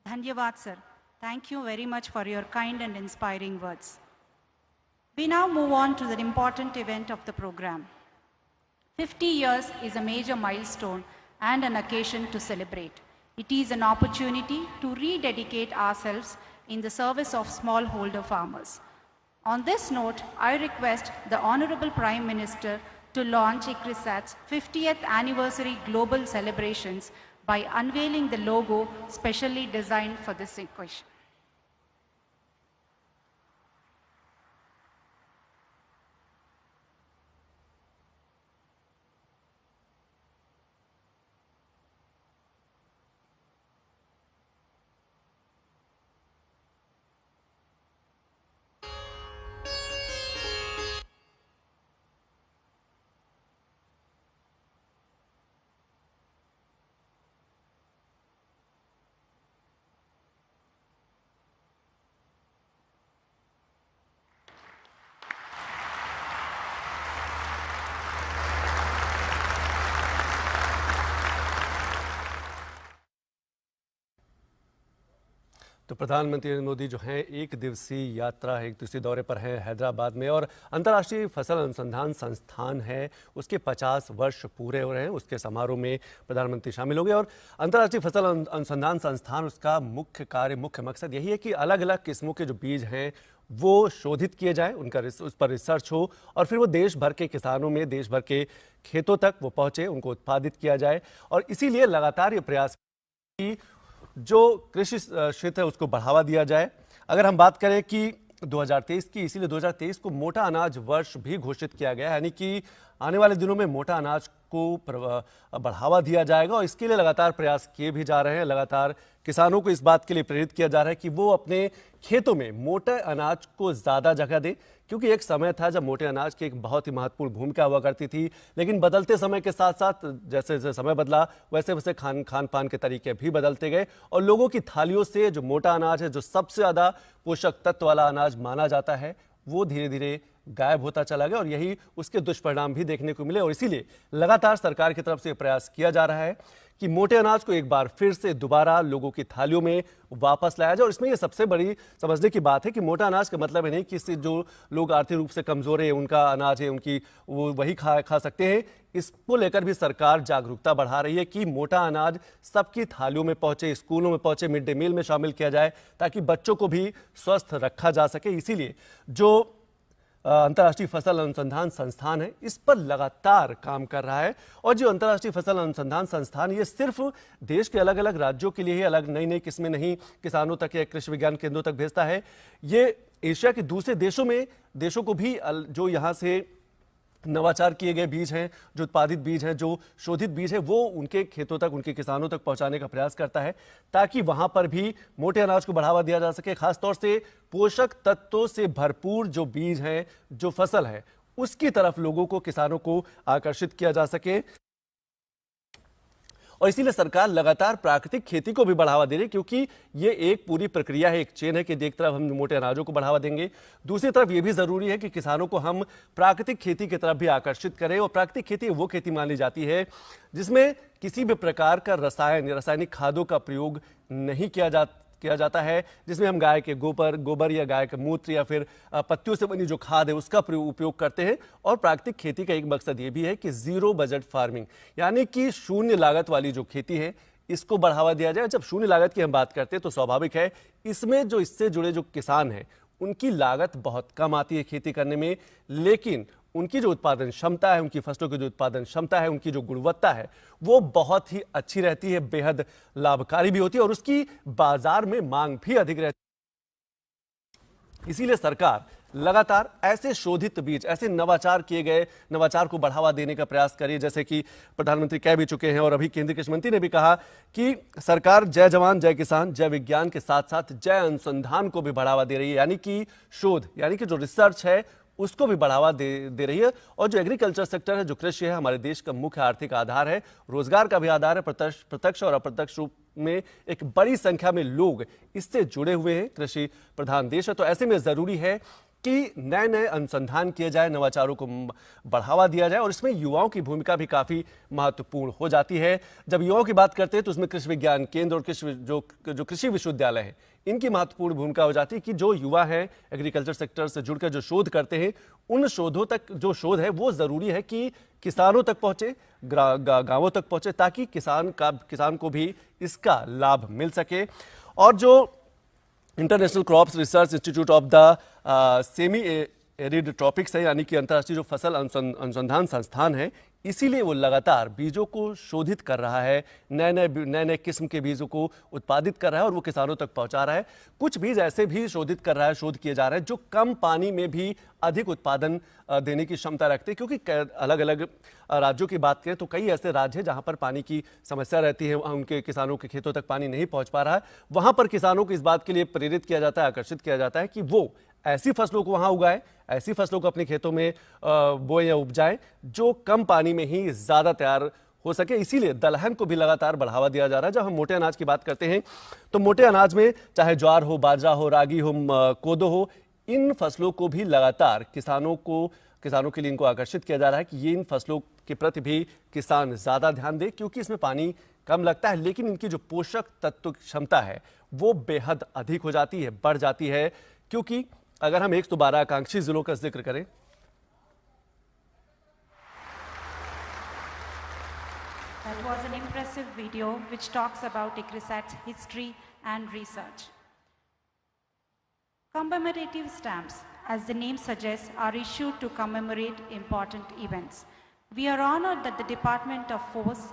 Dhanyavad, sir. Thank you very much for your kind and inspiring words. We now move on to the important event of the program. 50 years is a major milestone and an occasion to celebrate. It is an opportunity to rededicate ourselves in the service of smallholder farmers. On this note, I request the Honorable Prime Minister to launch ICRISAT's 50th anniversary global celebrations by unveiling the logo specially designed for this occasion. तो प्रधानमंत्री नरेंद्र मोदी जो हैं एक दिवसीय यात्रा है, एक दिवसीय दौरे पर हैं हैदराबाद में, और अंतर्राष्ट्रीय फसल अनुसंधान संस्थान है उसके 50 वर्ष पूरे हो रहे हैं। उसके समारोह में प्रधानमंत्री शामिल होंगे। और अंतर्राष्ट्रीय फसल अनुसंधान संस्थान, उसका मुख्य कार्य, मुख्य मकसद यही है कि अलग अलग किस्मों के जो बीज हैं वो शोधित किए जाएं, उस पर रिसर्च हो, और फिर वो देश भर के किसानों में, देश भर के खेतों तक वो पहुंचे, उनको उत्पादित किया जाए। और इसीलिए लगातार ये प्रयास की जो कृषि क्षेत्र है उसको बढ़ावा दिया जाए। अगर हम बात करें कि 2023 की, इसीलिए 2023 को मोटा अनाज वर्ष भी घोषित किया गया है, यानी कि आने वाले दिनों में मोटा अनाज को बढ़ावा दिया जाएगा और इसके लिए लगातार प्रयास किए भी जा रहे हैं। लगातार किसानों को इस बात के लिए प्रेरित किया जा रहा है कि वो अपने खेतों में मोटे अनाज को ज़्यादा जगह दें, क्योंकि एक समय था जब मोटे अनाज की एक बहुत ही महत्वपूर्ण भूमिका हुआ करती थी, लेकिन बदलते समय के साथ साथ जैसे जैसे समय बदला वैसे वैसे खान पान के तरीके भी बदलते गए और लोगों की थालियों से जो मोटा अनाज है, जो सबसे ज़्यादा पोषक तत्व वाला अनाज माना जाता है, वो धीरे धीरे गायब होता चला गया और यही उसके दुष्परिणाम भी देखने को मिले। और इसीलिए लगातार सरकार की तरफ से प्रयास किया जा रहा है कि मोटे अनाज को एक बार फिर से दोबारा लोगों की थालियों में वापस लाया जाए। और इसमें यह सबसे बड़ी समझने की बात है कि मोटा अनाज का मतलब है नहीं कि इससे जो लोग आर्थिक रूप से कमजोर है, उनका अनाज है, उनकी वो वही खा सकते हैं। इसको लेकर भी सरकार जागरूकता बढ़ा रही है कि मोटा अनाज सबकी थालियों में पहुंचे, स्कूलों में पहुंचे, मिड डे मील में शामिल किया जाए, ताकि बच्चों को भी स्वस्थ रखा जा सके। इसीलिए जो अंतर्राष्ट्रीय फसल अनुसंधान संस्थान है, इस पर लगातार काम कर रहा है। और जो अंतर्राष्ट्रीय फसल अनुसंधान संस्थान, ये सिर्फ देश के अलग अलग राज्यों के लिए ही अलग नई नई किस्में नहीं किसानों तक या कृषि विज्ञान केंद्रों तक भेजता है, ये एशिया के दूसरे देशों को भी जो यहाँ से नवाचार किए गए बीज हैं, जो उत्पादित बीज हैं, जो शोधित बीज है, वो उनके खेतों तक, उनके किसानों तक पहुंचाने का प्रयास करता है, ताकि वहां पर भी मोटे अनाज को बढ़ावा दिया जा सके। खासतौर से पोषक तत्वों से भरपूर जो बीज हैं, जो फसल है, उसकी तरफ लोगों को, किसानों को आकर्षित किया जा सके। और इसीलिए सरकार लगातार प्राकृतिक खेती को भी बढ़ावा दे रही है, क्योंकि ये एक पूरी प्रक्रिया है, एक चेन है कि एक तरफ हम मोटे अनाजों को बढ़ावा देंगे, दूसरी तरफ ये भी जरूरी है कि किसानों को हम प्राकृतिक खेती की तरफ भी आकर्षित करें। और प्राकृतिक खेती वो खेती मानी जाती है जिसमें किसी भी प्रकार का रासायनिक खादों का प्रयोग नहीं किया जाता है, जिसमें हम गाय के गोबर या गाय के मूत्र या फिर पत्तियों से बनी जो खाद है उसका उपयोग करते हैं। और प्राकृतिक खेती का एक मकसद ये भी है कि जीरो बजट फार्मिंग, यानी कि शून्य लागत वाली जो खेती है, इसको बढ़ावा दिया जाए। जब शून्य लागत की हम बात करते हैं तो स्वाभाविक है इसमें जो इससे जुड़े जो किसान हैं, उनकी लागत बहुत कम आती है खेती करने में, लेकिन उनकी जो उत्पादन क्षमता है, उनकी फसलों की जो उत्पादन क्षमता है, उनकी जो गुणवत्ता है, वो बहुत ही अच्छी रहती है, बेहद लाभकारी भी होती है और उसकी बाजार में मांग भी अधिक रहती है। इसीलिए सरकार लगातार ऐसे शोधित बीज, ऐसे नवाचार किए गए नवाचार को बढ़ावा देने का प्रयास करिए, जैसे कि प्रधानमंत्री कह भी चुके हैं और अभी केंद्रीय कृषि मंत्री ने भी कहा कि सरकार जय जवान जय किसान, जय विज्ञान के साथ साथ जय अनुसंधान को भी बढ़ावा दे रही है, यानी कि शोध, यानी कि जो रिसर्च है उसको भी बढ़ावा दे रही है। और जो एग्रीकल्चर सेक्टर है, जो कृषि है, हमारे देश का मुख्य आर्थिक आधार है, रोजगार का भी आधार है। प्रत्यक्ष और अप्रत्यक्ष रूप में एक बड़ी संख्या में लोग इससे जुड़े हुए हैं, कृषि प्रधान देश है। तो ऐसे में जरूरी है कि नए नए अनुसंधान किए जाए, नवाचारों को बढ़ावा दिया जाए और इसमें युवाओं की भूमिका भी काफी महत्वपूर्ण हो जाती है। जब युवाओं की बात करते हैं तो उसमें कृषि विज्ञान केंद्र और जो कृषि विश्वविद्यालय है, इनकी महत्वपूर्ण भूमिका हो जाती है कि जो युवा हैं एग्रीकल्चर सेक्टर से जुड़कर जो शोध करते हैं, उन शोधों तक जो शोध है वो जरूरी है कि किसानों तक पहुंचे, गांवों तक पहुंचे, ताकि किसान को भी इसका लाभ मिल सके। और जो international crops research institute of the semi arid tropics है, यानी कि अंतर्राष्ट्रीय जो फसल अनुसंधान संस्थान है, इसीलिए वो लगातार बीजों को शोधित कर रहा है, नए नए किस्म के बीजों को उत्पादित कर रहा है और वो किसानों तक पहुंचा रहा है। कुछ बीज ऐसे भी शोधित कर रहा है, शोध किए जा रहे हैं, जो कम पानी में भी अधिक उत्पादन देने की क्षमता रखते हैं। क्योंकि अलग अलग राज्यों की बात करें तो कई ऐसे राज्य हैं जहां पर पानी की समस्या रहती है, उनके किसानों के खेतों तक पानी नहीं पहुंच पा रहा है। वहां पर किसानों को इस बात के लिए प्रेरित किया जाता है, आकर्षित किया जाता है कि वो ऐसी फसलों को वहां उगाएं, ऐसी फसलों को अपने खेतों में बोएं या उपजाएं जो कम पानी में ही ज्यादा तैयार हो सके। इसीलिए दलहन को भी लगातार बढ़ावा दिया जा रहा है। जब हम मोटे अनाज की बात करते हैं तो मोटे अनाज में चाहे ज्वार हो, बाजरा हो, रागी हो, कोदो हो, इन फसलों को भी लगातार किसानों के लिए इनको आकर्षित किया जा रहा है कि ये इन फसलों के प्रति भी किसान ज्यादा ध्यान दे, क्योंकि इसमें पानी कम लगता है, लेकिन इनकी जो पोषक तत्व क्षमता है वो बेहद अधिक हो जाती है, बढ़ जाती है। क्योंकि अगर हम 112 आकांक्षी जिलों का जिक्र करें, That was an impressive video which talks about ICRISAT's history and research. Commemorative stamps, as the name suggests, are issued to commemorate important events. We are honored that the Department of Force,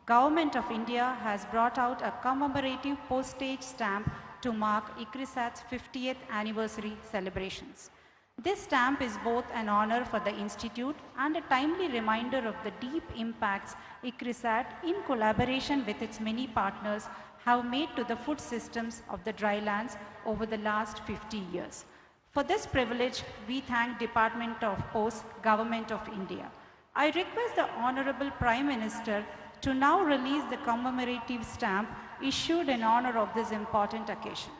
Government of India has brought out a commemorative postage stamp to mark ICRISAT's 50th anniversary celebrations. This stamp is both an honor for the Institute and a timely reminder of the deep impacts ICRISAT, in collaboration with its many partners, have made to the food systems of the drylands over the last 50 years. For this privilege, we thank Department of Posts, Government of India. I request the Honorable Prime Minister to now release the commemorative stamp issued in honor of this important occasion.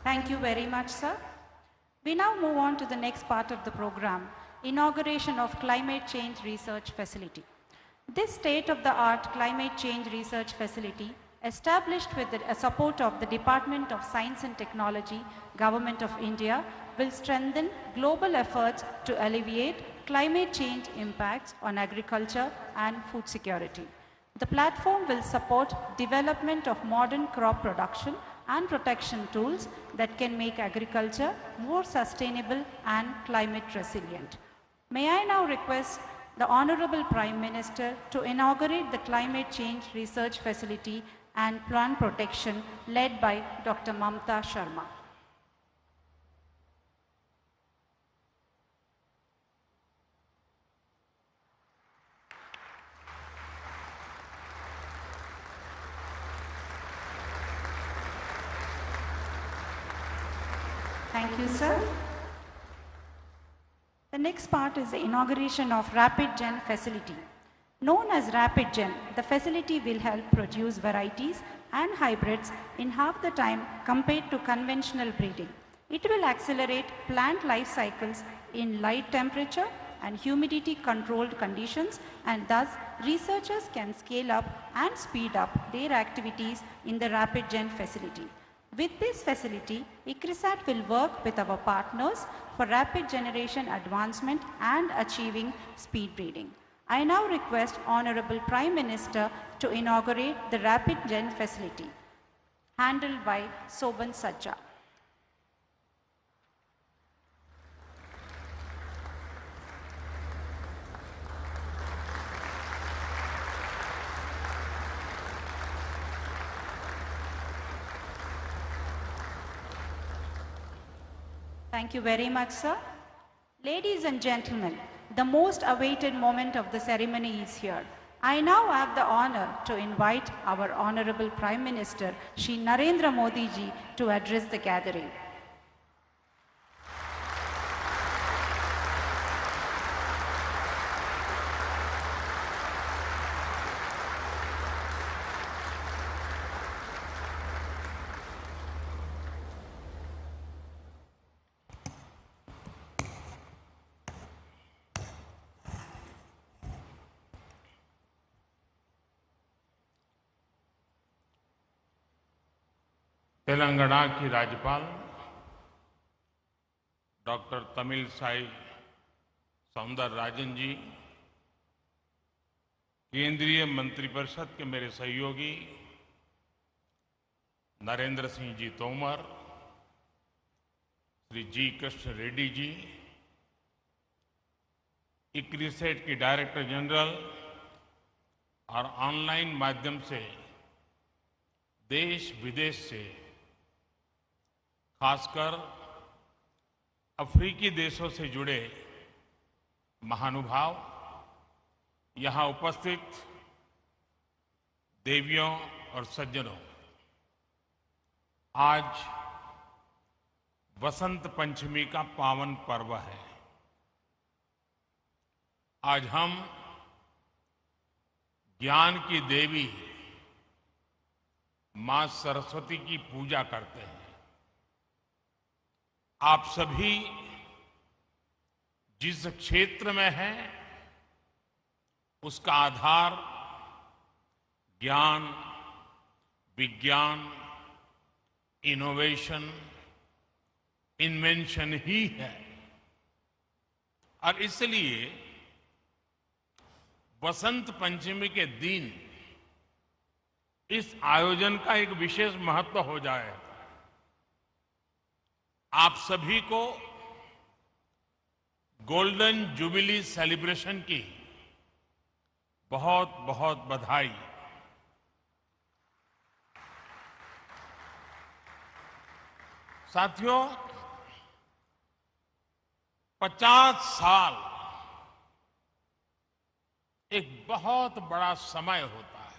Thank you very much, sir. We now move on to the next part of the program, inauguration of Climate Change Research Facility. This state-of-the-art climate change research facility, established with the support of the Department of Science and Technology, Government of India, will strengthen global efforts to alleviate climate change impacts on agriculture and food security. The platform will support development of modern crop production and protection tools that can make agriculture more sustainable and climate resilient. May I now request the Honorable Prime Minister to inaugurate the Climate Change Research Facility and Plant Protection led by Dr. Mamta Sharma. Thank you, sir. The next part is the inauguration of Rapid Gen facility. Known as Rapid Gen, the facility will help produce varieties and hybrids in half the time compared to conventional breeding. It will accelerate plant life cycles in light temperature and humidity controlled conditions, and thus researchers can scale up and speed up their activities in the Rapid Gen facility. With this facility, ICRISAT will work with our partners for rapid generation advancement and achieving speed breeding. I now request Honorable Prime Minister to inaugurate the Rapid Gen facility, handled by Soban Sajja. Thank you very much, sir. Ladies and gentlemen, the most awaited moment of the ceremony is here. I now have the honor to invite our Honorable Prime Minister, Shri Narendra Modi ji, to address the gathering. Telangana की राज्यपाल डॉक्टर तमिलसाई सौंदरराजन जी, केंद्रीय मंत्रिपरिषद के मेरे सहयोगी नरेंद्र सिंह जी तोमर, श्री जी कृष्ण रेड्डी जी, इक्रिसेट की डायरेक्टर जनरल और ऑनलाइन माध्यम से देश विदेश से, खासकर अफ्रीकी देशों से जुड़े महानुभाव, यहां उपस्थित देवियों और सज्जनों, आज वसंत पंचमी का पावन पर्व है। आज हम ज्ञान की देवी मां सरस्वती की पूजा करते हैं। आप सभी जिस क्षेत्र में हैं, उसका आधार ज्ञान, विज्ञान, इनोवेशन, इन्वेंशन ही है। और इसलिए वसंत पंचमी के दिन इस आयोजन का एक विशेष महत्व हो जाए। आप सभी को गोल्डन जुबिली सेलिब्रेशन की बहुत बहुत बधाई। साथियों, 50 साल एक बहुत बड़ा समय होता है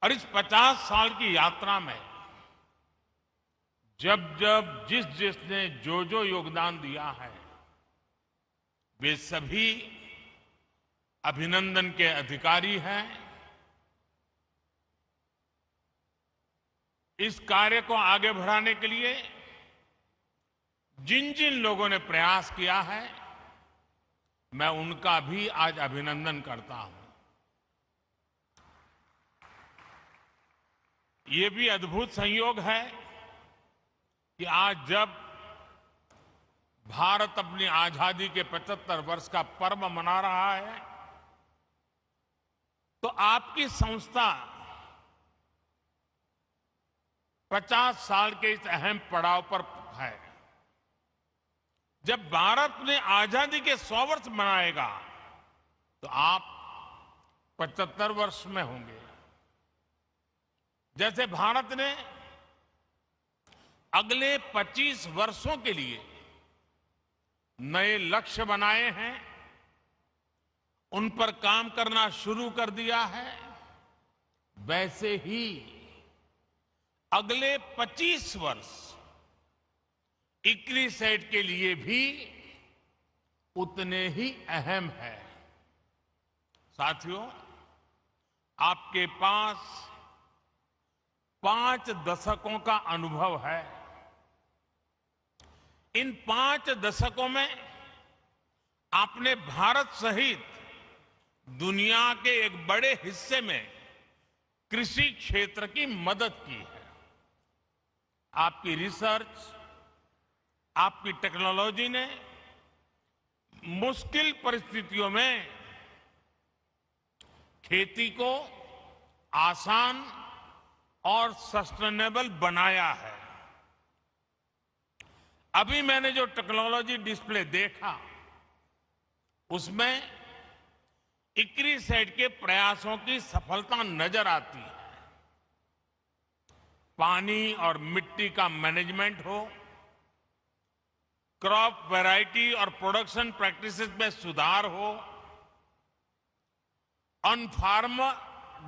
और इस 50 साल की यात्रा में जब जब जिसने जो योगदान दिया है वे सभी अभिनंदन के अधिकारी हैं। इस कार्य को आगे बढ़ाने के लिए जिन जिन लोगों ने प्रयास किया है मैं उनका भी आज अभिनंदन करता हूं। ये भी अद्भुत संयोग है कि आज जब भारत अपनी आजादी के 75 वर्ष का पर्व मना रहा है तो आपकी संस्था 50 साल के इस अहम पड़ाव पर है। जब भारत ने आजादी के 100 वर्ष मनाएगा तो आप 75 वर्ष में होंगे। जैसे भारत ने अगले 25 वर्षों के लिए नए लक्ष्य बनाए हैं, उन पर काम करना शुरू कर दिया है, वैसे ही अगले 25 वर्ष इक्रिसैट के लिए भी उतने ही अहम है। साथियों, आपके पास 5 दशकों का अनुभव है। इन 5 दशकों में आपने भारत सहित दुनिया के एक बड़े हिस्से में कृषि क्षेत्र की मदद की है। आपकी रिसर्च, आपकी टेक्नोलॉजी ने मुश्किल परिस्थितियों में खेती को आसान और सस्टेनेबल बनाया है। अभी मैंने जो टेक्नोलॉजी डिस्प्ले देखा उसमें इक्रिसैट के प्रयासों की सफलता नजर आती है। पानी और मिट्टी का मैनेजमेंट हो, क्रॉप वैरायटी और प्रोडक्शन प्रैक्टिसेस में सुधार हो, ऑन फार्म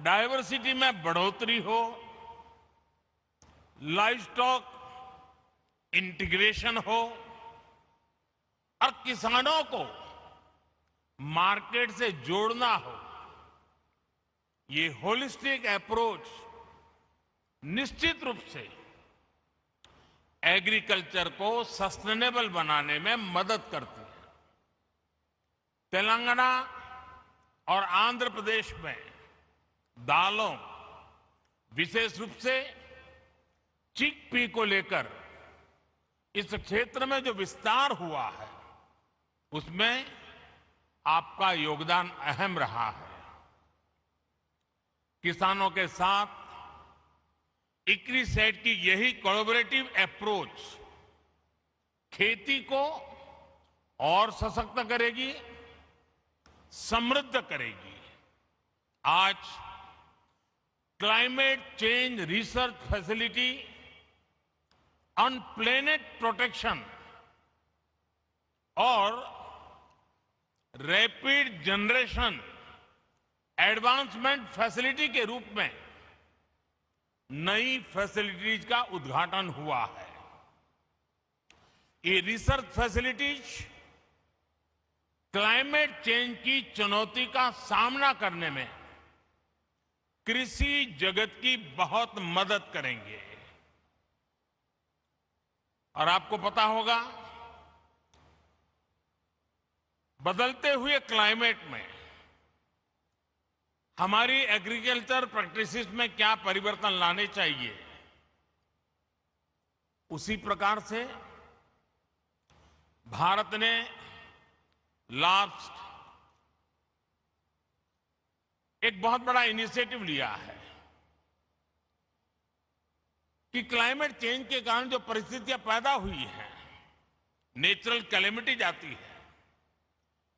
डायवर्सिटी में बढ़ोतरी हो, लाइव स्टॉक इंटीग्रेशन हो और किसानों को मार्केट से जोड़ना हो, ये होलिस्टिक अप्रोच निश्चित रूप से एग्रीकल्चर को सस्टेनेबल बनाने में मदद करती है। तेलंगाना और आंध्र प्रदेश में दालों, विशेष रूप से चिकपी को लेकर इस क्षेत्र में जो विस्तार हुआ है उसमें आपका योगदान अहम रहा है। किसानों के साथ इक्रिसैट की यही कोलैबोरेटिव अप्रोच खेती को और सशक्त करेगी, समृद्ध करेगी। आज climate change research facility on planet protection और रैपिड जनरेशन एडवांसमेंट फैसिलिटी के रूप में नई फैसिलिटीज का उद्घाटन हुआ है। ये रिसर्च फैसिलिटीज क्लाइमेट चेंज की चुनौती का सामना करने में कृषि जगत की बहुत मदद करेंगे। और आपको पता होगा, बदलते हुए क्लाइमेट में हमारी एग्रीकल्चर प्रैक्टिसेस में क्या परिवर्तन लाने चाहिए, उसी प्रकार से भारत ने लास्ट एक बहुत बड़ा इनिशिएटिव लिया है कि क्लाइमेट चेंज के कारण जो परिस्थितियां पैदा हुई हैं, नेचुरल कैलेमिटीज आती है,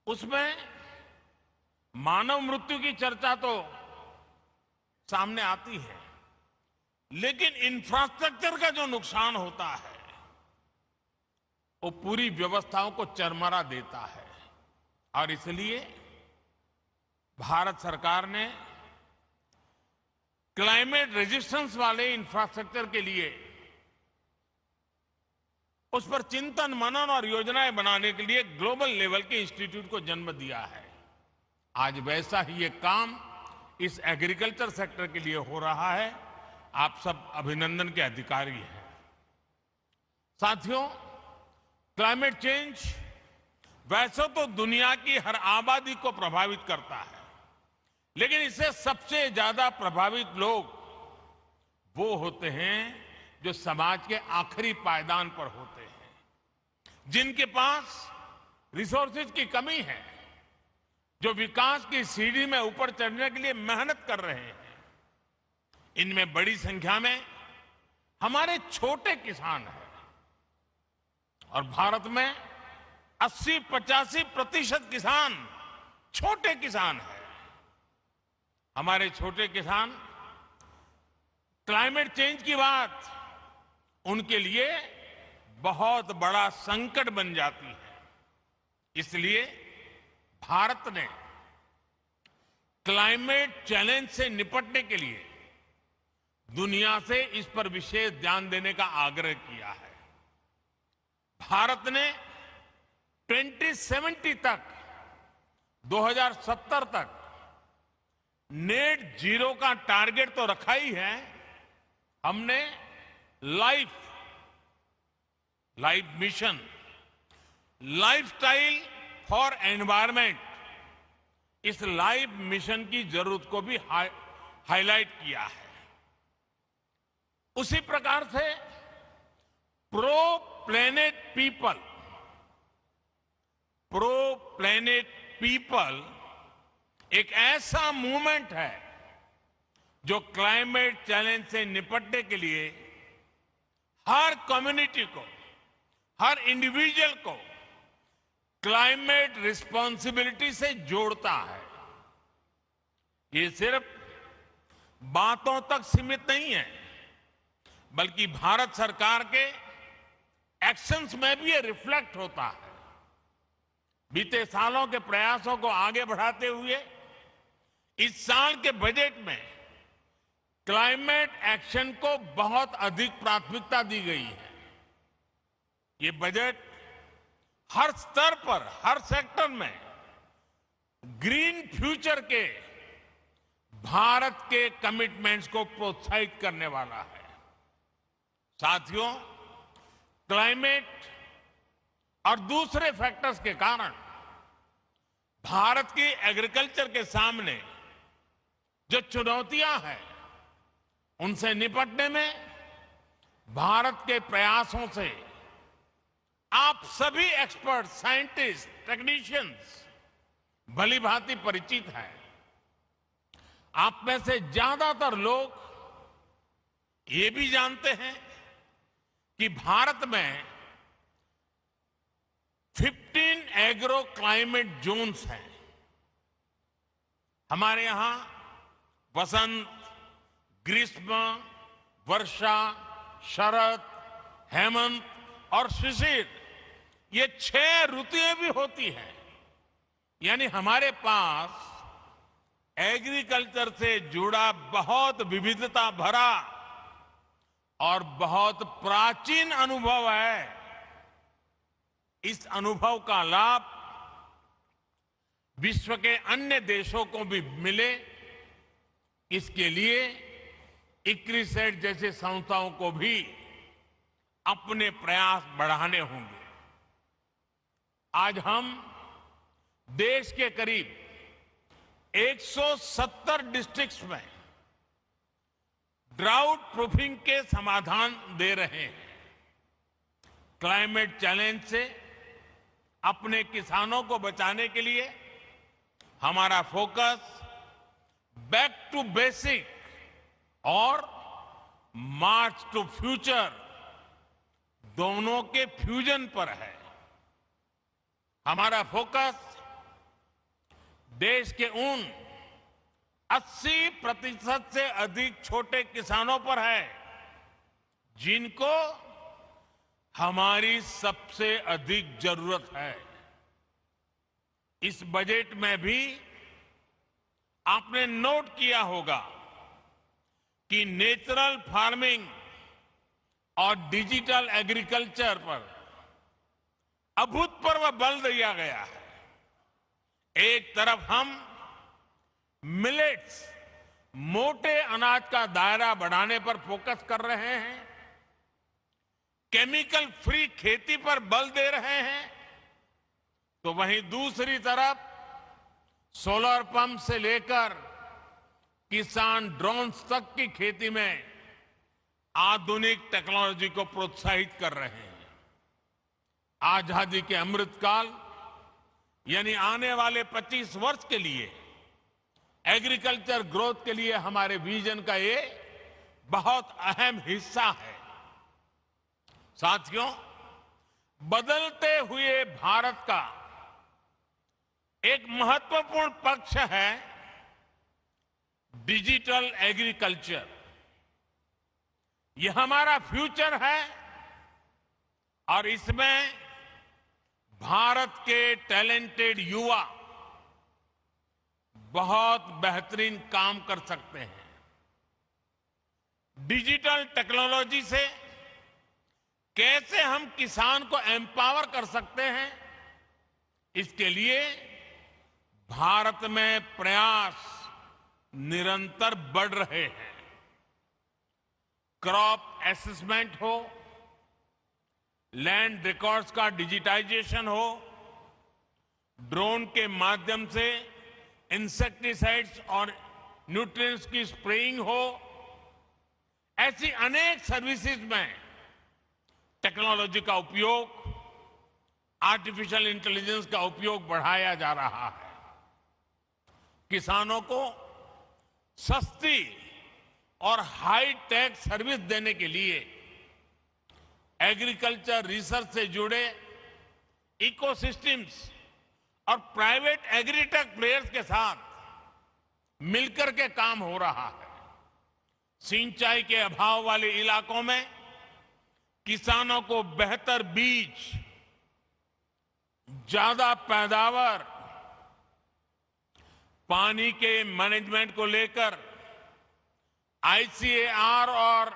उसमें मानव मृत्यु की चर्चा तो सामने आती है, लेकिन इंफ्रास्ट्रक्चर का जो नुकसान होता है वो पूरी व्यवस्थाओं को चरमरा देता है। और इसलिए भारत सरकार ने क्लाइमेट रेजिस्टेंस वाले इंफ्रास्ट्रक्चर के लिए उस पर चिंतन मनन और योजनाएं बनाने के लिए ग्लोबल लेवल के इंस्टीट्यूट को जन्म दिया है। आज वैसा ही एक काम इस एग्रीकल्चर सेक्टर के लिए हो रहा है। आप सब अभिनंदन के अधिकारी हैं। साथियों, क्लाइमेट चेंज वैसे तो दुनिया की हर आबादी को प्रभावित करता है, लेकिन इससे सबसे ज्यादा प्रभावित लोग वो होते हैं जो समाज के आखिरी पायदान पर होते हैं, जिनके पास रिसोर्सेज की कमी है, जो विकास की सीढ़ी में ऊपर चढ़ने के लिए मेहनत कर रहे हैं। इनमें बड़ी संख्या में हमारे छोटे किसान हैं और भारत में 80-85% किसान छोटे किसान हैं। हमारे छोटे किसान क्लाइमेट चेंज की बात उनके लिए बहुत बड़ा संकट बन जाती है। इसलिए भारत ने क्लाइमेट चैलेंज से निपटने के लिए दुनिया से इस पर विशेष ध्यान देने का आग्रह किया है। भारत ने 2070 तक 2070 तक नेट जीरो का टारगेट तो रखा ही है। हमने life mission, lifestyle for environment, इस लाइफ मिशन की जरूरत को भी हाईलाइट किया है। उसी प्रकार से प्रो प्लेनेट पीपल एक ऐसा मूवमेंट है जो क्लाइमेट चैलेंज से निपटने के लिए हर कम्युनिटी को, हर इंडिविजुअल को क्लाइमेट रिस्पॉन्सिबिलिटी से जोड़ता है। ये सिर्फ बातों तक सीमित नहीं है, बल्कि भारत सरकार के एक्शंस में भी ये रिफ्लेक्ट होता है। बीते सालों के प्रयासों को आगे बढ़ाते हुए इस साल के बजट में क्लाइमेट एक्शन को बहुत अधिक प्राथमिकता दी गई है। ये बजट हर स्तर पर, हर सेक्टर में ग्रीन फ्यूचर के भारत के कमिटमेंट्स को प्रोत्साहित करने वाला है। साथियों, क्लाइमेट और दूसरे फैक्टर्स के कारण भारत की एग्रीकल्चर के सामने जो चुनौतियां हैं, उनसे निपटने में भारत के प्रयासों से आप सभी एक्सपर्ट, साइंटिस्ट, टेक्नीशियंस भली भांति परिचित हैं। आप में से ज्यादातर लोग ये भी जानते हैं कि भारत में 15 एग्रो क्लाइमेट जोन्स हैं। हमारे यहां वसंत, ग्रीष्म, वर्षा, शरद, हेमंत और शिशिर, ये 6 ऋतुएं भी होती हैं। यानी हमारे पास एग्रीकल्चर से जुड़ा बहुत विविधता भरा और बहुत प्राचीन अनुभव है। इस अनुभव का लाभ विश्व के अन्य देशों को भी मिले, इसके लिए इक्रिसेट जैसे संस्थाओं को भी अपने प्रयास बढ़ाने होंगे। आज हम देश के करीब 170 डिस्ट्रिक्ट्स में ड्राउट प्रूफिंग के समाधान दे रहे हैं। क्लाइमेट चैलेंज से अपने किसानों को बचाने के लिए हमारा फोकस बैक टू बेसिक और मार्च टू फ्यूचर दोनों के फ्यूजन पर है। हमारा फोकस देश के उन 80% से अधिक छोटे किसानों पर है जिनको हमारी सबसे अधिक जरूरत है। इस बजट में भी आपने नोट किया होगा कि नेचुरल फार्मिंग और डिजिटल एग्रीकल्चर पर अभूतपूर्व बल दिया गया है। एक तरफ हम मिलेट्स, मोटे अनाज का दायरा बढ़ाने पर फोकस कर रहे हैं, केमिकल फ्री खेती पर बल दे रहे हैं, तो वहीं दूसरी तरफ सोलर पंप से लेकर किसान ड्रोन्स तक की खेती में आधुनिक टेक्नोलॉजी को प्रोत्साहित कर रहे हैं। आजादी के अमृतकाल यानी आने वाले 25 वर्ष के लिए एग्रीकल्चर ग्रोथ के लिए हमारे विजन का ये बहुत अहम हिस्सा है। साथियों, बदलते हुए भारत का एक महत्वपूर्ण पक्ष है डिजिटल एग्रीकल्चर। यह हमारा फ्यूचर है और इसमें भारत के टैलेंटेड युवा बहुत बेहतरीन काम कर सकते हैं। डिजिटल टेक्नोलॉजी से कैसे हम किसान को एम्पावर कर सकते हैं, इसके लिए भारत में प्रयास निरंतर बढ़ रहे हैं। क्रॉप असेसमेंट हो, लैंड रिकॉर्ड्स का डिजिटाइजेशन हो, ड्रोन के माध्यम से इंसेक्टिसाइड्स और न्यूट्रिएंट्स की स्प्रेइंग हो, ऐसी अनेक सर्विसेज में टेक्नोलॉजी का उपयोग, आर्टिफिशियल इंटेलिजेंस का उपयोग बढ़ाया जा रहा है। किसानों को सस्ती और हाई टेक सर्विस देने के लिए एग्रीकल्चर रिसर्च से जुड़े इकोसिस्टम्स और प्राइवेट एग्रीटेक प्लेयर्स के साथ मिलकर के काम हो रहा है। सिंचाई के अभाव वाले इलाकों में किसानों को बेहतर बीज, ज्यादा पैदावार, पानी के मैनेजमेंट को लेकर आईसीएआर और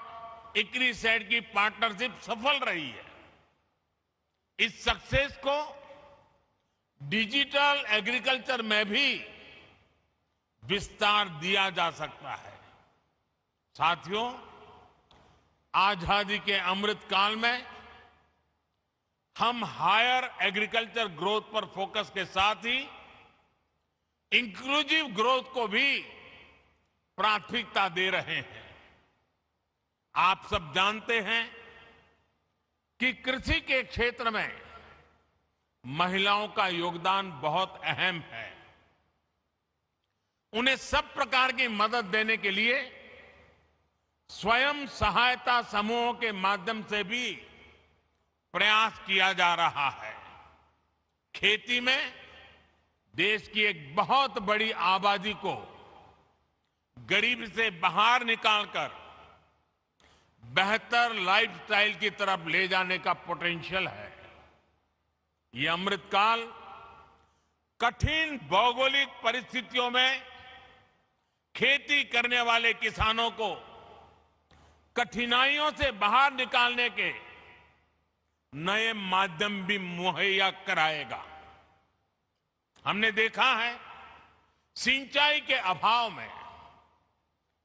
इक्रिसेट की पार्टनरशिप सफल रही है। इस सक्सेस को डिजिटल एग्रीकल्चर में भी विस्तार दिया जा सकता है। साथियों, आजादी के अमृत काल में हम हायर एग्रीकल्चर ग्रोथ पर फोकस के साथ ही इंक्लूसिव ग्रोथ को भी प्राथमिकता दे रहे हैं। आप सब जानते हैं कि कृषि के क्षेत्र में महिलाओं का योगदान बहुत अहम है। उन्हें सब प्रकार की मदद देने के लिए स्वयं सहायता समूहों के माध्यम से भी प्रयास किया जा रहा है। खेती में देश की एक बहुत बड़ी आबादी को गरीबी से बाहर निकालकर बेहतर लाइफस्टाइल की तरफ ले जाने का पोटेंशियल है। ये अमृतकाल कठिन भौगोलिक परिस्थितियों में खेती करने वाले किसानों को कठिनाइयों से बाहर निकालने के नए माध्यम भी मुहैया कराएगा। हमने देखा है सिंचाई के अभाव में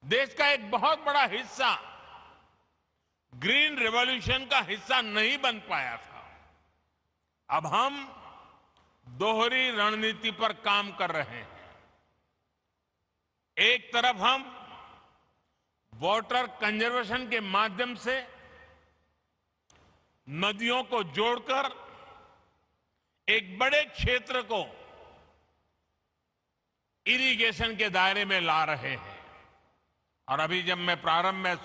देश का एक बहुत बड़ा हिस्सा ग्रीन रिवॉल्यूशन का हिस्सा नहीं बन पाया था। अब हम दोहरी रणनीति पर काम कर रहे हैं। एक तरफ हम वाटर कंजर्वेशन के माध्यम से नदियों को जोड़कर एक बड़े क्षेत्र को इरिगेशन के दायरे में ला रहे हैं। और अभी जब मैं प्रारंभ में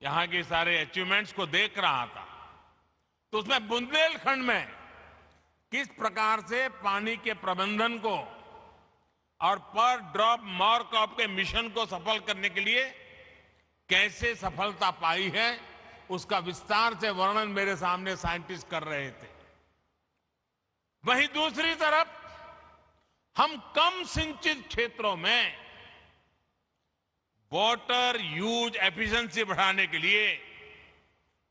यहां के सारे अचीवमेंट्स को देख रहा था तो उसमें बुंदेलखंड में किस प्रकार से पानी के प्रबंधन को और पर ड्रॉप मोर क्रॉप के मिशन को सफल करने के लिए कैसे सफलता पाई है, उसका विस्तार से वर्णन मेरे सामने साइंटिस्ट कर रहे थे। वहीं दूसरी तरफ हम कम सिंचित क्षेत्रों में वाटर यूज एफिशिएंसी बढ़ाने के लिए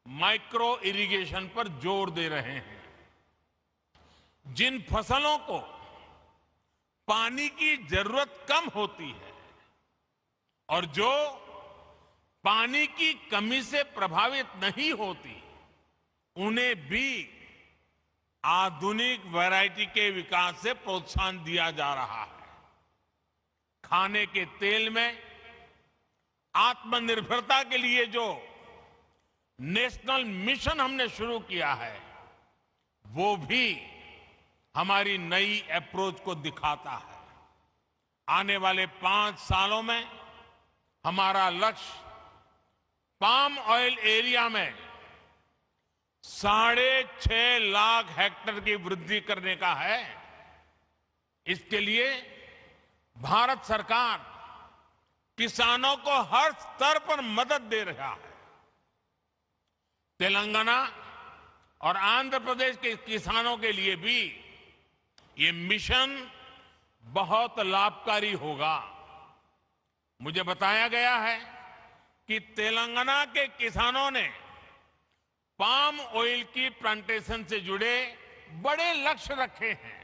माइक्रो इरिगेशन पर जोर दे रहे हैं। जिन फसलों को पानी की जरूरत कम होती है और जो पानी की कमी से प्रभावित नहीं होती, उन्हें भी आधुनिक वैरायटी के विकास से प्रोत्साहन दिया जा रहा है। खाने के तेल में आत्मनिर्भरता के लिए जो नेशनल मिशन हमने शुरू किया है, वो भी हमारी नई अप्रोच को दिखाता है। आने वाले 5 सालों में हमारा लक्ष्य पाम ऑयल एरिया में 6.5 लाख हेक्टेयर की वृद्धि करने का है। इसके लिए भारत सरकार किसानों को हर स्तर पर मदद दे रहा है। तेलंगाना और आंध्र प्रदेश के किसानों के लिए भी ये मिशन बहुत लाभकारी होगा। मुझे बताया गया है कि तेलंगाना के किसानों ने पाम ऑयल की प्लांटेशन से जुड़े बड़े लक्ष्य रखे हैं।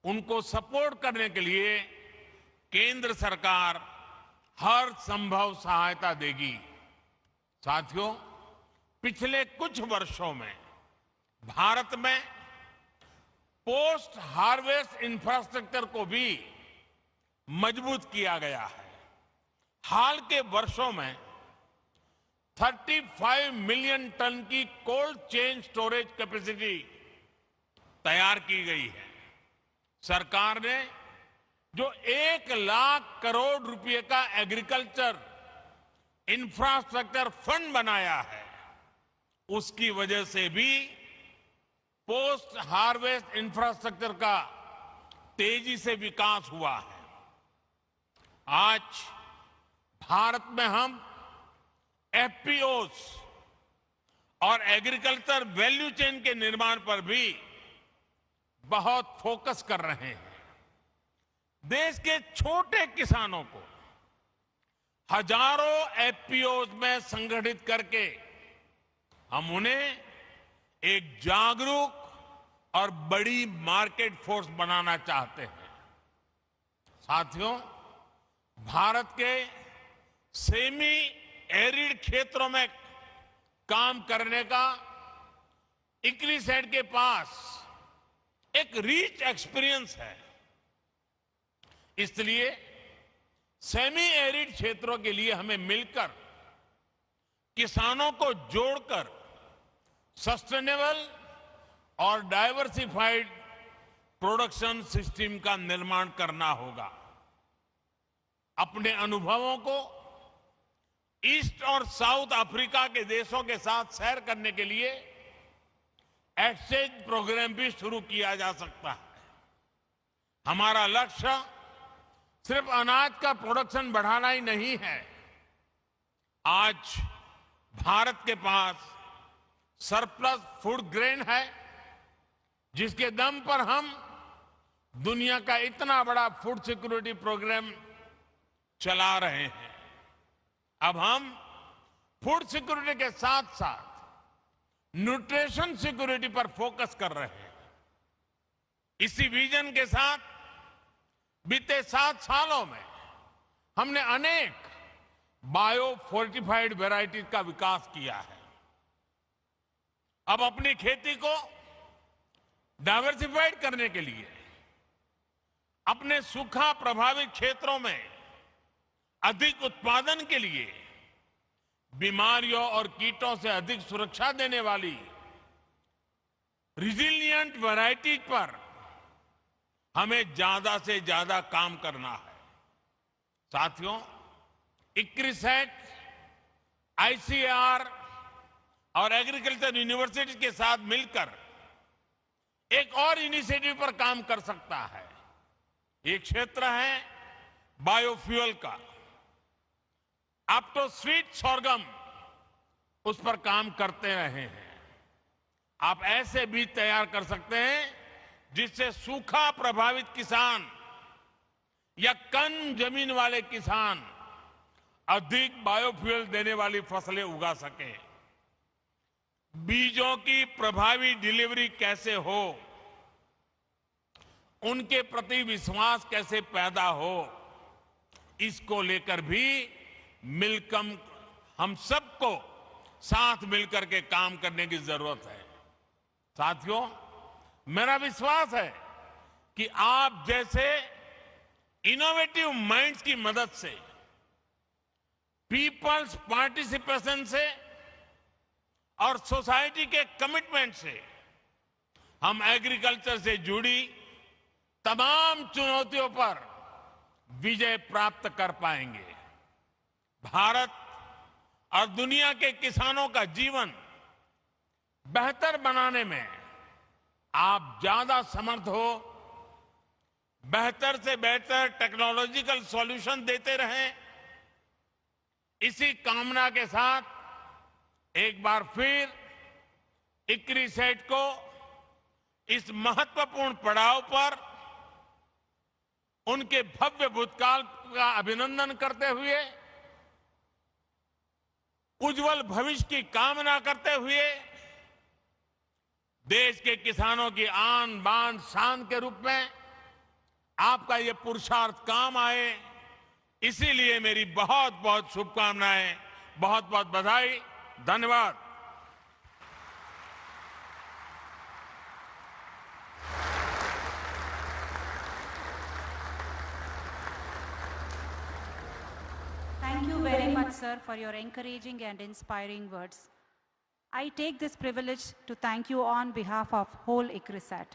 उनको सपोर्ट करने के लिए केंद्र सरकार हर संभव सहायता देगी। साथियों, पिछले कुछ वर्षों में भारत में पोस्ट हार्वेस्ट इंफ्रास्ट्रक्चर को भी मजबूत किया गया है। हाल के वर्षों में 35 मिलियन टन की कोल्ड चेन स्टोरेज कैपेसिटी तैयार की गई है। सरकार ने जो 1 लाख करोड़ रुपए का एग्रीकल्चर इंफ्रास्ट्रक्चर फंड बनाया है, उसकी वजह से भी पोस्ट हार्वेस्ट इंफ्रास्ट्रक्चर का तेजी से विकास हुआ है। आज भारत में हम एफपीओस और एग्रीकल्चर वैल्यू चेन के निर्माण पर भी बहुत फोकस कर रहे हैं। देश के छोटे किसानों को हजारों एफपीओस में संगठित करके हम उन्हें एक जागरूक और बड़ी मार्केट फोर्स बनाना चाहते हैं। साथियों, भारत के सेमी एरिड क्षेत्रों में काम करने का इक्रिसैट के पास एक रिच एक्सपीरियंस है। इसलिए सेमी एरिड क्षेत्रों के लिए हमें मिलकर किसानों को जोड़कर सस्टेनेबल और डाइवर्सिफाइड प्रोडक्शन सिस्टम का निर्माण करना होगा। अपने अनुभवों को ईस्ट और साउथ अफ्रीका के देशों के साथ शेयर करने के लिए एक्सचेंज प्रोग्राम भी शुरू किया जा सकता है। हमारा लक्ष्य सिर्फ अनाज का प्रोडक्शन बढ़ाना ही नहीं है। आज भारत के पास सरप्लस फूड ग्रेन है, जिसके दम पर हम दुनिया का इतना बड़ा फूड सिक्योरिटी प्रोग्राम चला रहे हैं। अब हम फूड सिक्योरिटी के साथ साथ न्यूट्रिशन सिक्योरिटी पर फोकस कर रहे हैं। इसी विजन के साथ बीते 7 सालों में हमने अनेक बायो फोर्टिफाइड वैरायटीज का विकास किया है। अब अपनी खेती को डाइवर्सिफाइड करने के लिए अपने सूखा प्रभावित क्षेत्रों में अधिक उत्पादन के लिए बीमारियों और कीटों से अधिक सुरक्षा देने वाली रिजिलियंट वैरायटीज पर हमें ज्यादा से ज्यादा काम करना है। साथियों, इक्रिसैट, आईसीएआर और एग्रीकल्चर यूनिवर्सिटी के साथ मिलकर एक और इनिशिएटिव पर काम कर सकता है। ये क्षेत्र है बायोफ्यूल का। आप तो स्वीट सोरगम उस पर काम करते रहे हैं। आप ऐसे बीज तैयार कर सकते हैं जिससे सूखा प्रभावित किसान या कम जमीन वाले किसान अधिक बायोफ्यूल देने वाली फसलें उगा सके। बीजों की प्रभावी डिलीवरी कैसे हो, उनके प्रति विश्वास कैसे पैदा हो, इसको लेकर भी मिलकर हम सबको साथ मिलकर के काम करने की जरूरत है। साथियों, मेरा विश्वास है कि आप जैसे इनोवेटिव माइंड्स की मदद से, पीपल्स पार्टिसिपेशन से और सोसाइटी के कमिटमेंट से हम एग्रीकल्चर से जुड़ी तमाम चुनौतियों पर विजय प्राप्त कर पाएंगे। भारत और दुनिया के किसानों का जीवन बेहतर बनाने में आप ज्यादा समर्थ हो, बेहतर से बेहतर टेक्नोलॉजिकल सॉल्यूशन देते रहें। इसी कामना के साथ एक बार फिर इक्रिसैट को इस महत्वपूर्ण पड़ाव पर उनके भव्य भूतकाल का अभिनंदन करते हुए, उज्जवल भविष्य की कामना करते हुए, देश के किसानों की आन बान शान के रूप में आपका ये पुरुषार्थ काम आए, इसीलिए मेरी बहुत बहुत शुभकामनाएं, बहुत बहुत बधाई। धन्यवाद। Thank you very much, sir, for your encouraging and inspiring words. I take this privilege to thank you on behalf of whole ICRISAT.